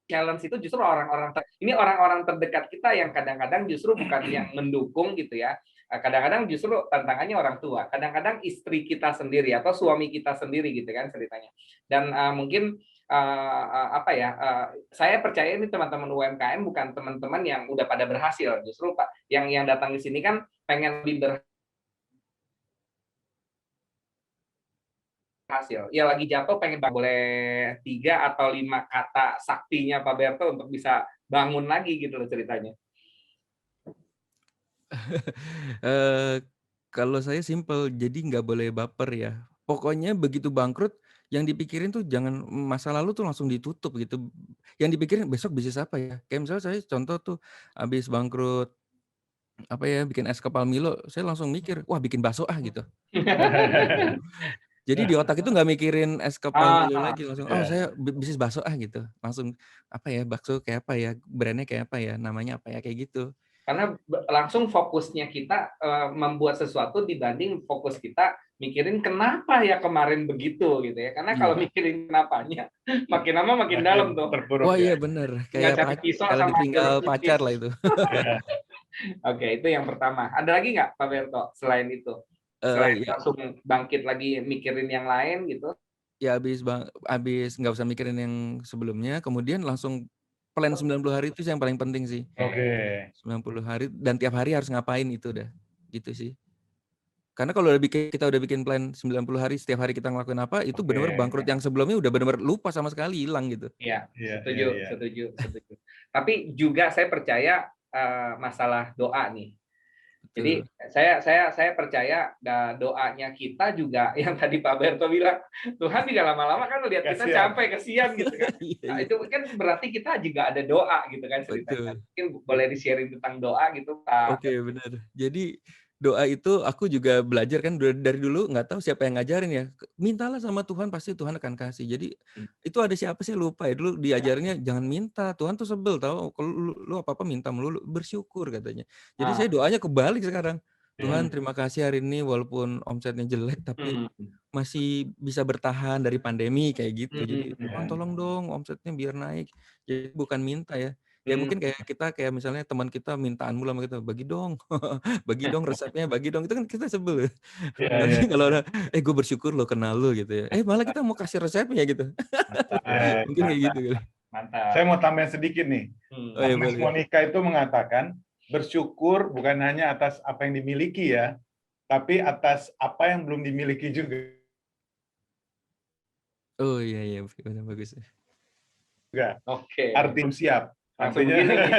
challenge itu justru orang-orang terdekat kita yang kadang-kadang justru bukan yang mendukung gitu ya. Kadang-kadang justru tantangannya orang tua, kadang-kadang istri kita sendiri atau suami kita sendiri gitu kan ceritanya. Dan mungkin apa ya? Saya percaya ini teman-teman UMKM bukan teman-teman yang udah pada berhasil. Justru Pak, yang datang di sini kan pengen lebih berhasil. Ya lagi jatuh pengen boleh 3 atau 5 kata saktinya Pak Berto untuk bisa bangun lagi gitu loh ceritanya. Eee, kalau saya simpel, jadi nggak boleh baper ya. Pokoknya begitu bangkrut, yang dipikirin tuh jangan masa lalu tuh langsung ditutup gitu. Yang dipikirin besok bisnis apa ya? Kayak misalnya saya contoh tuh habis bangkrut, apa ya, bikin es kepal Milo, saya langsung mikir, "Wah bikin bakso ah," gitu. Jadi di otak itu nggak mikirin es kepal Milo Ah, lagi, langsung, "Oh Ya. saya bisnis bakso ah," gitu. Langsung, apa ya, bakso kayak apa ya, brand-nya kayak apa ya, namanya apa ya, kayak gitu. karena langsung fokusnya kita membuat sesuatu dibanding fokus kita mikirin kenapa ya kemarin begitu gitu ya. Karena kalau Iya. mikirin kenapanya makin lama makin Makin dalam tuh. terpuruk Wah ya. iya bener, Tinggal kayak cari pisau kalau sama ditinggal jeruk pacar nipis. lah itu. Ya. Oke, itu yang pertama. Ada lagi nggak Pak Berto selain itu? Selain Ya langsung bangkit lagi mikirin yang lain gitu? ya habis nggak usah mikirin yang sebelumnya, kemudian langsung plan 90 hari itu sih yang paling penting sih. Oke. 90 hari dan tiap hari harus ngapain itu udah, gitu sih. Karena kalau kita udah bikin plan 90 hari, setiap hari kita ngelakuin apa, itu bener-bener Oke. bangkrut yang sebelumnya udah bener-bener lupa sama sekali, hilang gitu. Iya, Iya, iya, setuju, iya. setuju, setuju. Tapi juga saya percaya masalah doa nih. Jadi Betul. saya percaya doanya kita juga yang tadi Pak Berto bilang, Tuhan juga lama-lama kan lihat kita Kasihan. capek, kesian gitu kan. Iya Nah, iya, itu kan berarti kita juga ada doa gitu kan ceritanya. betul. Mungkin boleh di-sharing tentang doa gitu Pak. Oke, bener. Jadi, doa itu aku juga belajar kan dari dulu nggak tahu siapa yang ngajarin ya, mintalah sama Tuhan pasti Tuhan akan kasih. Jadi, itu ada siapa sih lupa ya, dulu diajarnya jangan minta, Tuhan tuh sebel tahu kalau lu apa-apa minta melulu, bersyukur katanya. Jadi Ah, saya doanya kebalik sekarang, Tuhan hmm, terima kasih hari ini walaupun omsetnya jelek tapi hmm, masih bisa bertahan dari pandemi kayak gitu. Jadi, Tuhan Ya. tolong dong omsetnya biar naik. Jadi bukan minta ya. Ya hmm. mungkin kayak misalnya teman kita mintaan mulu sama kita, "Bagi dong, bagi dong resepnya, bagi dong." Itu kan kita sebel ya. Iya, iya. Tapi kalau udah, gue bersyukur loh kenal lu," gitu ya. Malah kita mau kasih resepnya gitu. Ya, Mungkin kayak gitu kali. Mantap. saya mau tambahin sedikit nih. Oh ya Agnes boleh. Monica itu mengatakan, bersyukur bukan hanya atas apa yang dimiliki ya, tapi atas apa yang belum dimiliki juga. Oh iya iya, benar bagus. Oke. Arti siap. Langsung Artinya begini nih.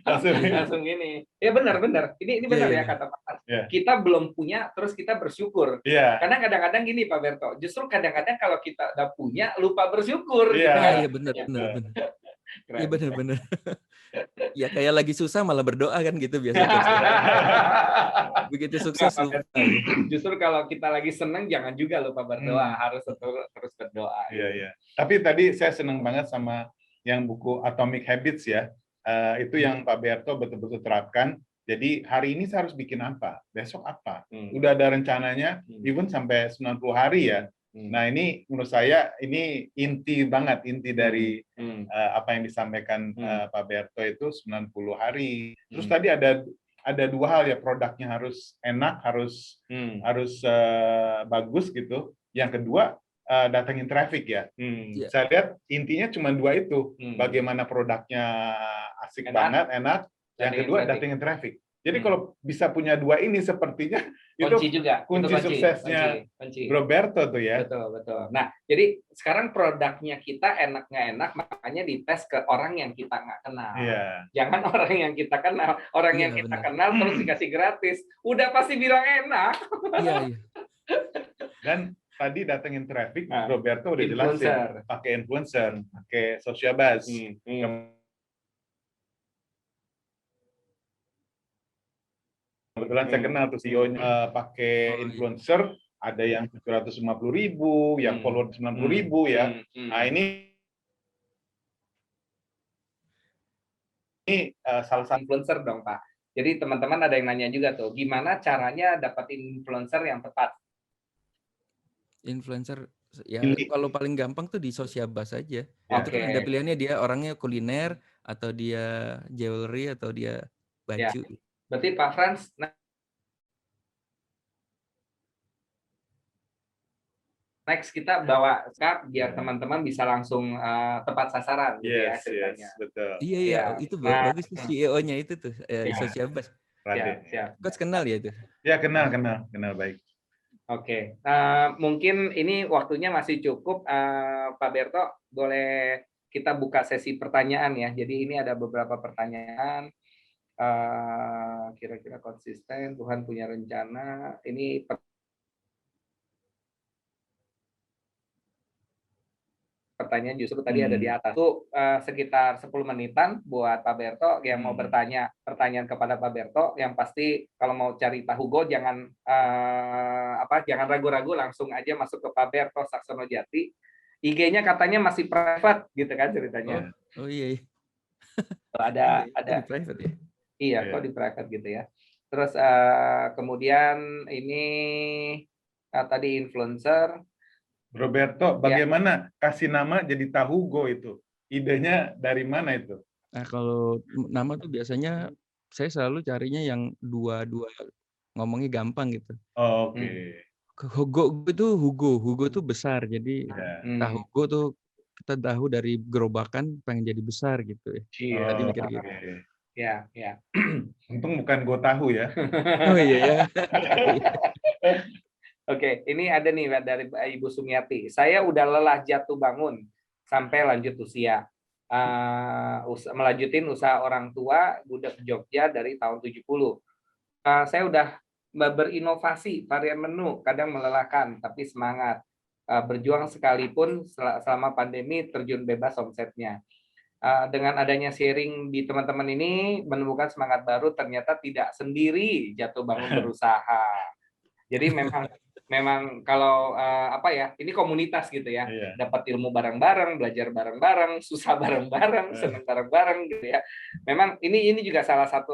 langsung Langsung gini. Ya benar-benar. Ini Iya benar ya iya. kata Pak Hans. Ya. Kita belum punya, terus kita bersyukur. Iya. Karena kadang-kadang gini Pak Berto, justru kadang-kadang kalau kita udah punya, lupa bersyukur. Iya. Gitu Ah kan. iya benar Ya, benar benar. Iya keren. benar benar. Ya kayak lagi susah malah berdoa kan gitu biasanya coach ya. Begitu Nggak, sukses Pak lupa Berto. ya. Justru kalau kita lagi seneng, jangan juga lupa berdoa. Harus terus berdoa. Iya, Gitu. iya. Tapi tadi saya senang banget sama yang buku Atomic Habits ya. Itu yang Pak Berto betul-betul terapkan. Jadi hari ini saya harus bikin apa? Besok apa? Udah ada rencananya, even sampai 90 hari ya. Nah ini menurut saya ini inti banget, inti dari apa yang disampaikan Pak Berto itu 90 hari. Terus tadi ada dua hal ya, produknya harus enak, harus bagus gitu. Yang kedua datangin traffic ya. Iya. Saya lihat intinya cuma dua itu. Bagaimana produknya asik banget, enak. Yang kedua datangin traffic. Jadi kalau bisa punya dua ini sepertinya Kunci itu juga. kunci Itu suksesnya kunci. Roberto tuh ya. Betul, betul. Nah, jadi sekarang produknya kita enak nggak enak, makanya dites ke orang yang kita nggak kenal. Iya. Jangan orang yang kita kenal. Orang Iya, yang kita benar. kenal terus dikasih gratis. Udah pasti bilang enak. Iya iya. Dan tadi datengin traffic, Nah, Roberto udah influencer. jelasin. Pakai influencer, pakai social buzz. Kebetulan saya kenal tuh CEO-nya pakai influencer, ada yang 750.000, yang follower 90.000 ya. Nah ini salah satu Influencer dong, Pak. Jadi teman-teman ada yang nanya juga tuh, gimana caranya dapetin influencer yang tepat? Influencer ya kalau paling gampang tuh di Sociabas aja. Itu kan ada Oke. pilihannya dia orangnya kuliner atau dia jewelry atau dia Ya. baju. Berarti Pak Frans next kita bawa Skype biar teman-teman bisa langsung tepat sasaran gitu ya ceritanya. Betul. Iya, Iya. itu Nah, bagus tuh CEO-nya itu tuh, Iya. Social Bus. Rade. Siap. Coach kenal ya itu? Ya, kenal baik. Oke, mungkin ini waktunya masih cukup, Pak Berto, boleh kita buka sesi pertanyaan ya. Jadi ini ada beberapa pertanyaan, kira-kira konsisten, Tuhan punya rencana. Ini pertanyaan justru tadi ada di atas. Itu sekitar 10 menitan buat Pak Berto yang mau bertanya pertanyaan kepada Pak Berto. Yang pasti kalau mau cari Tahu Go jangan jangan ragu-ragu, langsung aja masuk ke Pak Berto Saksono Jati. IG-nya katanya masih private gitu kan ceritanya. Oh iya. Ada di private ya? Iya, kok di private gitu ya. Terus kemudian ini tadi influencer. Roberto, bagaimana kasih nama jadi Tahu Go itu? Idenya dari mana itu? Nah, kalau nama tuh biasanya saya selalu carinya yang dua ngomongnya gampang gitu. Oke. Hugo itu Hugo tuh besar, jadi Tahu Go tuh kita tahu dari gerobakan pengen jadi besar gitu ya. Tadi mikir gitu. Ya. Untung bukan Go Tahu ya. Oh iya ya. Oke, ini ada nih dari Ibu Sumiati. Saya udah lelah jatuh bangun sampai lanjut usia. Melanjutin usaha orang tua budak Jogja dari tahun 70. Saya udah berinovasi varian menu, kadang melelahkan tapi semangat. Berjuang sekalipun selama pandemi terjun bebas omsetnya. Dengan adanya sharing di teman-teman ini menemukan semangat baru, ternyata tidak sendiri jatuh bangun berusaha. Jadi memang kalau ini komunitas gitu ya. Dapat ilmu bareng-bareng, belajar bareng-bareng, susah bareng-bareng, senang bareng-bareng gitu ya. Memang ini juga salah satu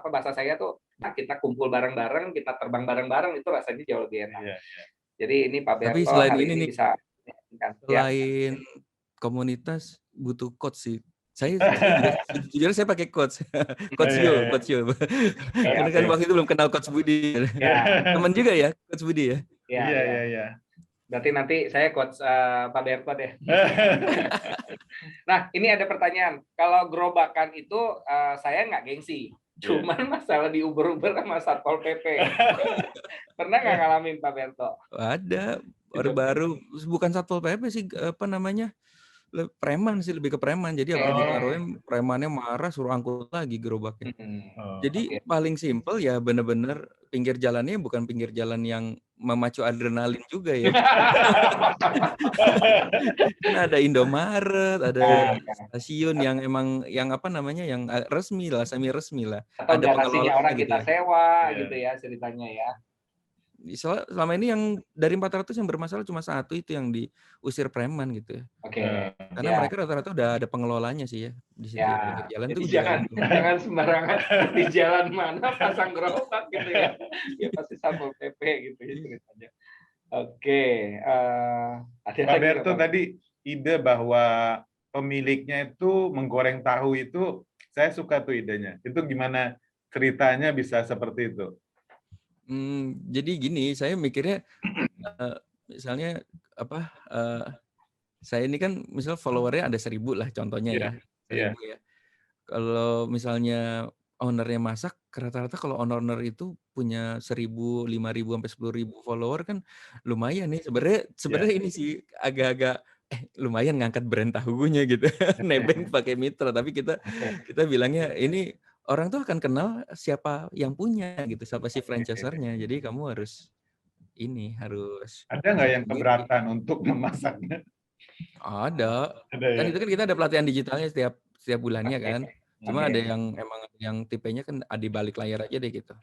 bahasa saya tuh, kita kumpul bareng-bareng, kita terbang bareng-bareng, itu rasanya jauh lebih enak. Jadi ini Pak Berto hari ini bisa selain komunitas butuh coach sih. Saya jujur saya pakai coach Yo. Karena kan waktu itu belum kenal Coach Budi. Teman juga ya Coach Budi ya. Iya. Berarti nanti saya coach Pak Berto deh. Nah, ini ada pertanyaan. Kalau gerobakan itu saya nggak gengsi. Cuman masalah di Uber sama Satpol PP. Pernah nggak ngalamin Pak Berto? Ada. Baru bukan Satpol PP sih, preman sih, lebih ke preman. Jadi aku ditaruhin, premannya marah suruh angkut lagi gerobaknya. Jadi paling simpel ya bener-bener pinggir jalannya bukan pinggir jalan yang memacu adrenalin juga ya. Kan ada Indomaret, ada stasiun yang emang yang resmi lah, semi resmi lah. Atau ada garasinya orang gitu kita ya. sewa gitu ya ceritanya ya. Selama ini yang dari 400 yang bermasalah cuma 1 itu yang diusir preman gitu ya. Karena mereka rata-rata udah ada pengelolanya sih ya di situ pinggir jalan tuh. Jangan sembarangan di jalan mana pasang gerobak gitu ya. Ya pasti Satpol PP gitu ya ceritanya. Oke, Pak Berto tadi ide bahwa pemiliknya itu menggoreng tahu itu, saya suka tuh idenya. Itu gimana ceritanya bisa seperti itu? Jadi gini, saya mikirnya misalnya saya ini kan misal followernya ada 1000 lah contohnya ya. 1000 ya. Kalau misalnya ownernya masak, rata-rata kalau owner itu punya 1000, 5000 sampai 10.000 follower kan lumayan nih. Sebenarnya ini sih agak-agak lumayan ngangkat brand tahunya gitu. Nebeng pakai mitra, tapi kita bilangnya ini orang tuh akan kenal siapa yang punya gitu, siapa si franchisernya. Jadi kamu harus ada nggak yang keberatan untuk memasaknya? Ada. Kan itu kan kita ada pelatihan digitalnya setiap bulannya kan. Cuma ada yang emang yang tipenya kan di balik layar aja deh gitu.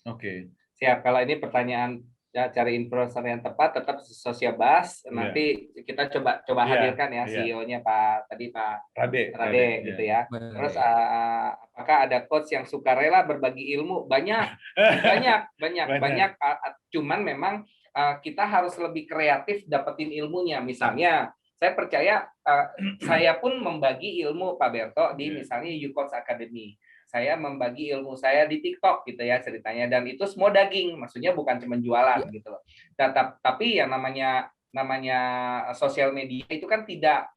Oke. Siap. Kalau ini pertanyaan cari influencer yang tepat, tetap Social Bus. Nanti kita coba hadirkan ya CEO-nya Pak Rade gitu ya. Terus apakah ada coach yang suka rela berbagi ilmu? Banyak. Cuman memang kita harus lebih kreatif dapetin ilmunya. Misalnya saya percaya saya pun membagi ilmu Pak Berto di misalnya YouCoach Academy. Saya membagi ilmu saya di TikTok gitu ya ceritanya, dan itu semua daging, maksudnya bukan cuma jualan gitu loh. Tapi yang namanya sosial media itu kan tidak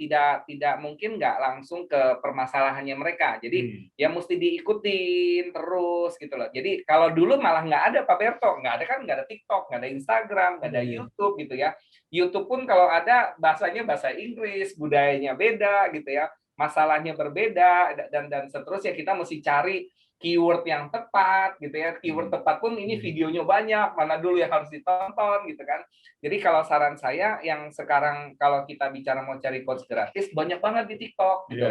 mungkin nggak langsung ke permasalahannya mereka. Jadi ya mesti diikutin terus gitu loh. Jadi kalau dulu malah nggak ada Pak Berto, nggak ada TikTok, nggak ada Instagram, nggak ada YouTube gitu ya. YouTube pun kalau ada bahasanya bahasa Inggris, budayanya beda gitu ya, masalahnya berbeda dan seterusnya. Kita mesti cari keyword yang tepat gitu ya. Keyword tepat pun ini videonya banyak, mana dulu yang harus ditonton gitu kan. Jadi kalau saran saya yang sekarang kalau kita bicara mau cari coach gratis, banyak banget di TikTok gitu.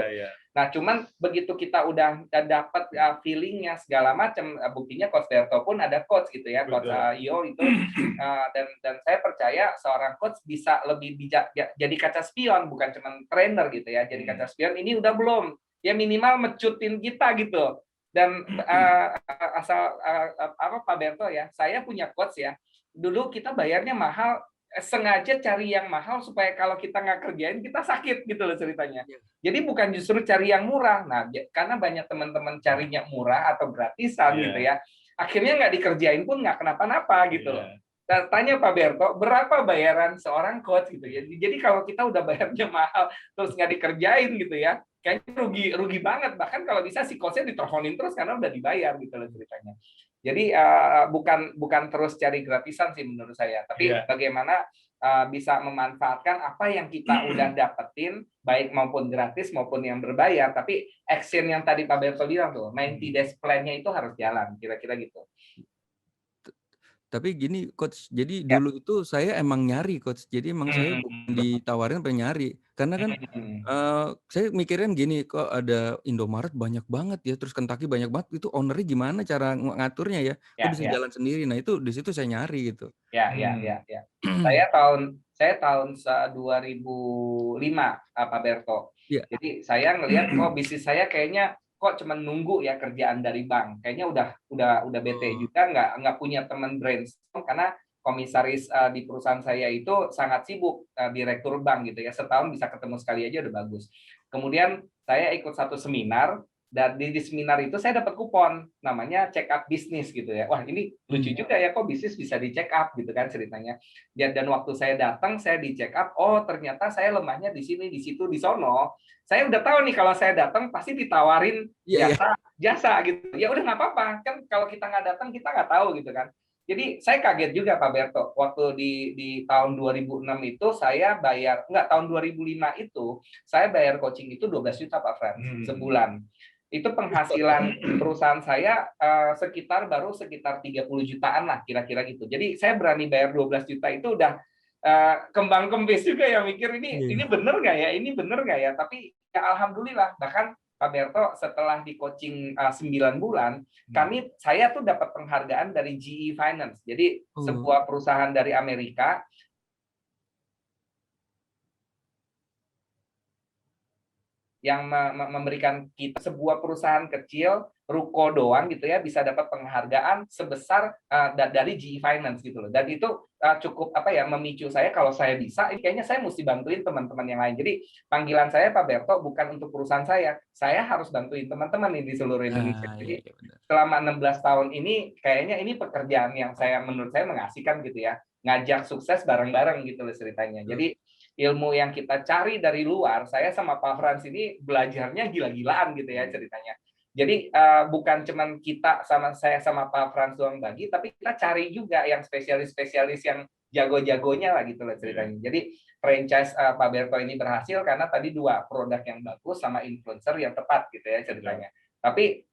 Nah, cuman begitu kita udah dapat feelingnya segala macam, buktinya Coach Berto pun ada coach gitu ya, Coach Yo itu, dan saya percaya seorang coach bisa lebih jadi kaca spion, bukan cuma trainer gitu ya. Jadi kaca spion ini udah belum, ya minimal mecutin kita gitu. Dan asal Pak Berto ya, saya punya coach ya. Dulu kita bayarnya mahal, sengaja cari yang mahal supaya kalau kita nggak kerjain kita sakit gitu loh ceritanya. Jadi bukan justru cari yang murah. Nah, karena banyak teman-teman carinya murah atau gratisan gitu ya, akhirnya nggak dikerjain pun nggak kenapa-napa gitu loh. Tanya Pak Berto, berapa bayaran seorang coach gitu ya. Jadi kalau kita udah bayarnya mahal terus nggak dikerjain gitu ya, kayaknya rugi banget. Bahkan kalau bisa si coachnya diteleponin terus karena udah dibayar gitu loh ceritanya. Jadi bukan terus cari gratisan sih menurut saya, tapi bagaimana bisa memanfaatkan apa yang kita udah dapetin, baik maupun gratis maupun yang berbayar. Tapi action yang tadi Pak Berto bilang tuh, 90 days plan-nya itu harus jalan, kira-kira gitu. Tapi gini Coach, jadi dulu itu saya emang nyari Coach, jadi emang saya bukan ditawarin apa nyari. Karena kan saya mikirin gini, kok ada Indomaret banyak banget ya, terus Kentucky banyak banget, itu owner-nya gimana cara ngaturnya ya? Kok bisa jalan sendiri? Nah itu di situ saya nyari gitu. Ya. Saya tahun 2005 Pak Berto. Jadi saya ngelihat kok bisnis saya kayaknya kok cuma nunggu ya kerjaan dari bank. Kayaknya udah bete juga, nggak punya teman brainstorm, karena komisaris di perusahaan saya itu sangat sibuk, direktur bank gitu ya, setahun bisa ketemu sekali aja udah bagus. Kemudian saya ikut satu seminar, dan di seminar itu saya dapat kupon namanya check up bisnis gitu ya. Wah, ini lucu juga ya, kok bisnis bisa di check up gitu kan ceritanya. Dan waktu saya datang, saya di check up, oh ternyata saya lemahnya di sini, di situ, di sono. Saya udah tahu nih kalau saya datang pasti ditawarin jasa gitu. Ya udah nggak apa-apa, kan kalau kita nggak datang kita nggak tahu gitu kan. Jadi saya kaget juga Pak Berto, waktu di tahun 2006 itu saya bayar, tahun 2005 itu saya bayar coaching itu 12 juta Pak Fran, sebulan. Itu penghasilan perusahaan saya sekitar 30 jutaan lah kira-kira gitu. Jadi saya berani bayar 12 juta itu udah kembang kempis juga ya, mikir ini bener nggak ya, ini bener nggak ya. Tapi ya alhamdulillah, bahkan Pak Berto setelah di coaching 9 bulan, saya tuh dapat penghargaan dari GE Finance. Jadi sebuah perusahaan dari Amerika yang memberikan kita, sebuah perusahaan kecil, ruko doang gitu ya, bisa dapat penghargaan sebesar dari GE Finance gitu loh. Dan itu cukup memicu saya, kalau saya bisa, kayaknya saya mesti bantuin teman-teman yang lain. Jadi panggilan saya Pak Berto bukan untuk perusahaan saya harus bantuin teman-teman di seluruh Indonesia. Jadi selama 16 tahun ini, kayaknya ini pekerjaan yang menurut saya mengasihkan gitu ya, ngajak sukses bareng-bareng gitu loh ceritanya. Jadi ilmu yang kita cari dari luar, saya sama Pak Frans ini belajarnya gila-gilaan gitu ya ceritanya. Jadi bukan cuman saya sama Pak Frans doang bagi, tapi kita cari juga yang spesialis-spesialis yang jago-jagonya lah gitu loh ceritanya. Jadi franchise Pak Berto ini berhasil karena tadi 2 produk yang bagus sama influencer yang tepat gitu ya ceritanya. Tapi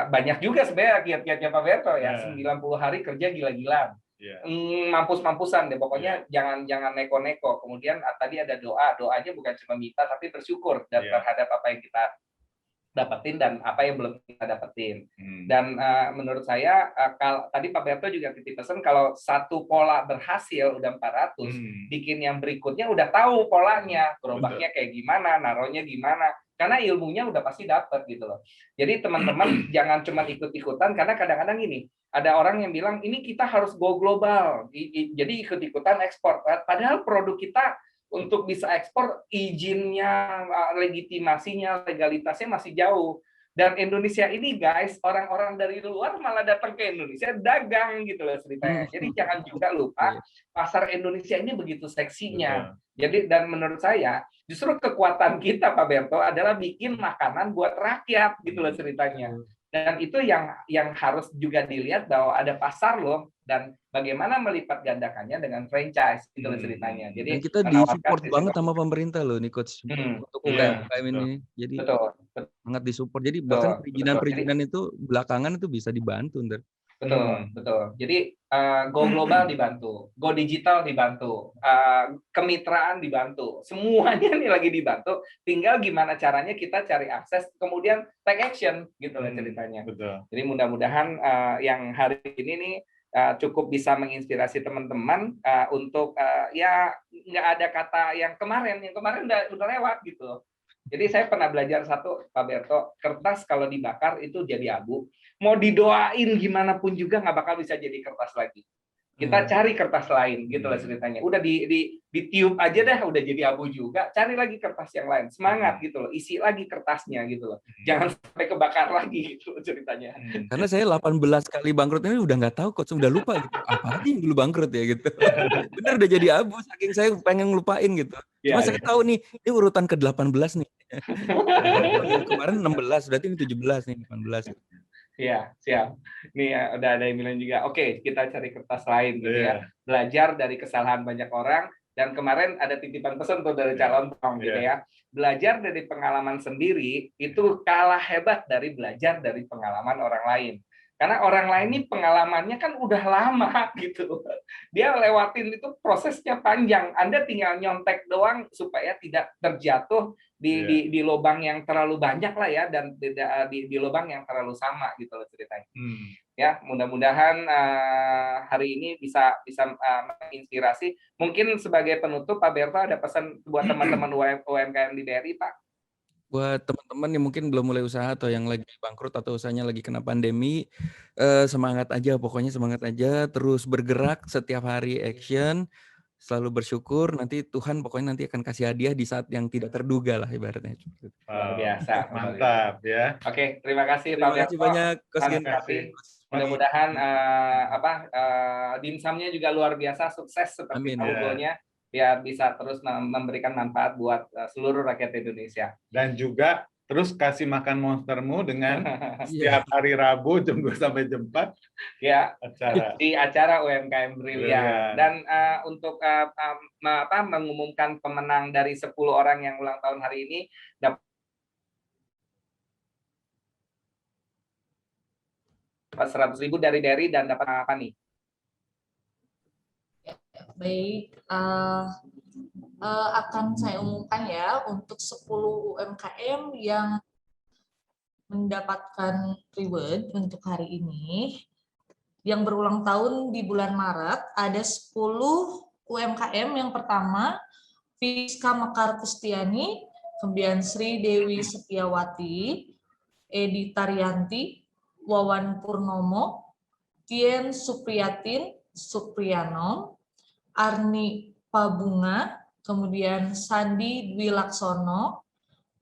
banyak juga sebenarnya kiat-kiatnya Pak Berto ya, 90 hari kerja gila-gilaan. Mampus-mampusan deh pokoknya, jangan neko-neko. Kemudian tadi ada doanya bukan cuma minta tapi bersyukur terhadap apa yang kita dapetin dan apa yang belum kita dapetin. Dan menurut saya tadi Pak Berto juga titip pesan, kalau satu pola berhasil udah 400, bikin yang berikutnya udah tahu polanya, gerobaknya kayak gimana, naruhnya gimana, karena ilmunya udah pasti dapet gitu loh. Jadi teman-teman jangan cuma ikut-ikutan, karena kadang-kadang gini, ada orang yang bilang ini kita harus go global, jadi ikut-ikutan ekspor, padahal produk kita untuk bisa ekspor izinnya, legitimasinya, legalitasnya masih jauh. Dan Indonesia ini guys, orang-orang dari luar malah datang ke Indonesia dagang gitu loh ceritanya. Jadi jangan juga lupa pasar Indonesia ini begitu seksinya. Jadi dan menurut saya justru kekuatan kita Pak Berto adalah bikin makanan buat rakyat gitu loh ceritanya. Dan itu yang harus juga dilihat bahwa ada pasar loh, dan bagaimana melipat gandakannya dengan franchise gitu loh ceritanya. Dan Jadi kita di-support banget sama pemerintah loh nih Coach untuk UKM ini. Jadi sangat di-support. Jadi bahkan perizinan-perizinan itu belakangan itu bisa dibantu, ntar. Betul. Jadi go global dibantu, go digital dibantu, kemitraan dibantu, semuanya nih lagi dibantu. Tinggal gimana caranya kita cari akses, kemudian take action gitu lah ceritanya. Jadi mudah-mudahan yang hari ini nih cukup bisa menginspirasi teman-teman untuk ya nggak ada kata yang kemarin udah lewat gitu. Jadi saya pernah belajar satu, Pak Berto, kertas kalau dibakar itu jadi abu. Mau didoain gimana pun juga nggak bakal bisa jadi kertas lagi. Kita cari kertas lain, gitu lah ceritanya. Udah ditiup aja deh, udah jadi abu juga. Cari lagi kertas yang lain, semangat gitu loh. Isi lagi kertasnya gitu loh. Jangan sampai kebakar lagi gitu loh ceritanya. Karena saya 18 kali bangkrut ini udah nggak tahu, Coach, udah lupa gitu. Apa aja yang dulu bangkrut ya gitu. Bener udah jadi abu, saking saya pengen ngelupain gitu. Cuma saya tahu nih, ini urutan ke-18 nih. Kemarin 16, berarti ini 17 nih, 18. Iya, siap. Nih ya, udah ada yang bilang juga, oke, kita cari kertas lain gitu ya. Belajar dari kesalahan banyak orang, dan kemarin ada titipan pesan tuh dari calon Tom gitu ya. Belajar dari pengalaman sendiri itu kalah hebat dari belajar dari pengalaman orang lain. Karena orang lain ini pengalamannya kan udah lama gitu. Dia lewatin itu prosesnya panjang. Anda tinggal nyontek doang supaya tidak terjatuh di lubang yang terlalu banyak lah ya, dan tidak di lubang yang terlalu sama gitu loh ceritanya. Ya, mudah-mudahan hari ini bisa menginspirasi. Mungkin sebagai penutup Pak Berto ada pesan buat teman-teman UMKM di BRI, Pak? Buat teman-teman yang mungkin belum mulai usaha atau yang lagi bangkrut atau usahanya lagi kena pandemi, semangat aja, pokoknya semangat aja, terus bergerak setiap hari, action, selalu bersyukur, nanti Tuhan pokoknya nanti akan kasih hadiah di saat yang tidak terduga lah ibaratnya. Luar biasa. Mantap ya. Oke, terima kasih Pak Terima kasih Berto. banyak, Coach Gen. Mudah-mudahan dimsumnya juga luar biasa, sukses seperti logonya, biar bisa terus memberikan manfaat buat seluruh rakyat Indonesia. Dan juga terus kasih makan monstermu dengan setiap hari Rabu jam 2 sampai jam 4 ya di acara UMKM Brilian. Dan untuk mengumumkan pemenang dari 10 orang yang ulang tahun hari ini, dapat 100.000 dari Derry, dan dapat apa nih? Baik, akan saya umumkan ya untuk 10 UMKM yang mendapatkan reward untuk hari ini. Yang berulang tahun di bulan Maret, ada 10 UMKM. Yang pertama, Fiska Mekar Kustiani, kemudian Sri Dewi Setiawati, Edi Taryanti, Wawan Purnomo, Tien Supriyatin Supriyano, Arni Pabunga, kemudian Sandi Dwi Laksono,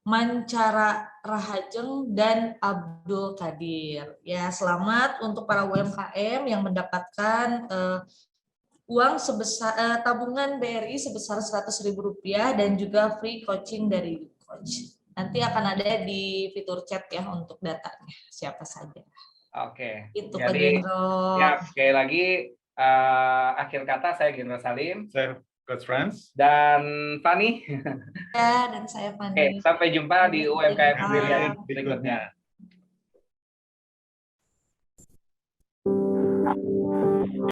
Mancara Rahajeng, dan Abdul Kadir. Ya, selamat untuk para UMKM yang mendapatkan uang sebesar tabungan BRI sebesar Rp100.000 dan juga free coaching dari coach. Nanti akan ada di fitur chat ya untuk datanya siapa saja. Oke. Itu jadi ya, sekali lagi akhir kata saya Gendro Salim. Saya Coach Franz. Dan Fani. Ya, dan saya Fani. Oke, sampai jumpa di UMKM Brilian berikutnya.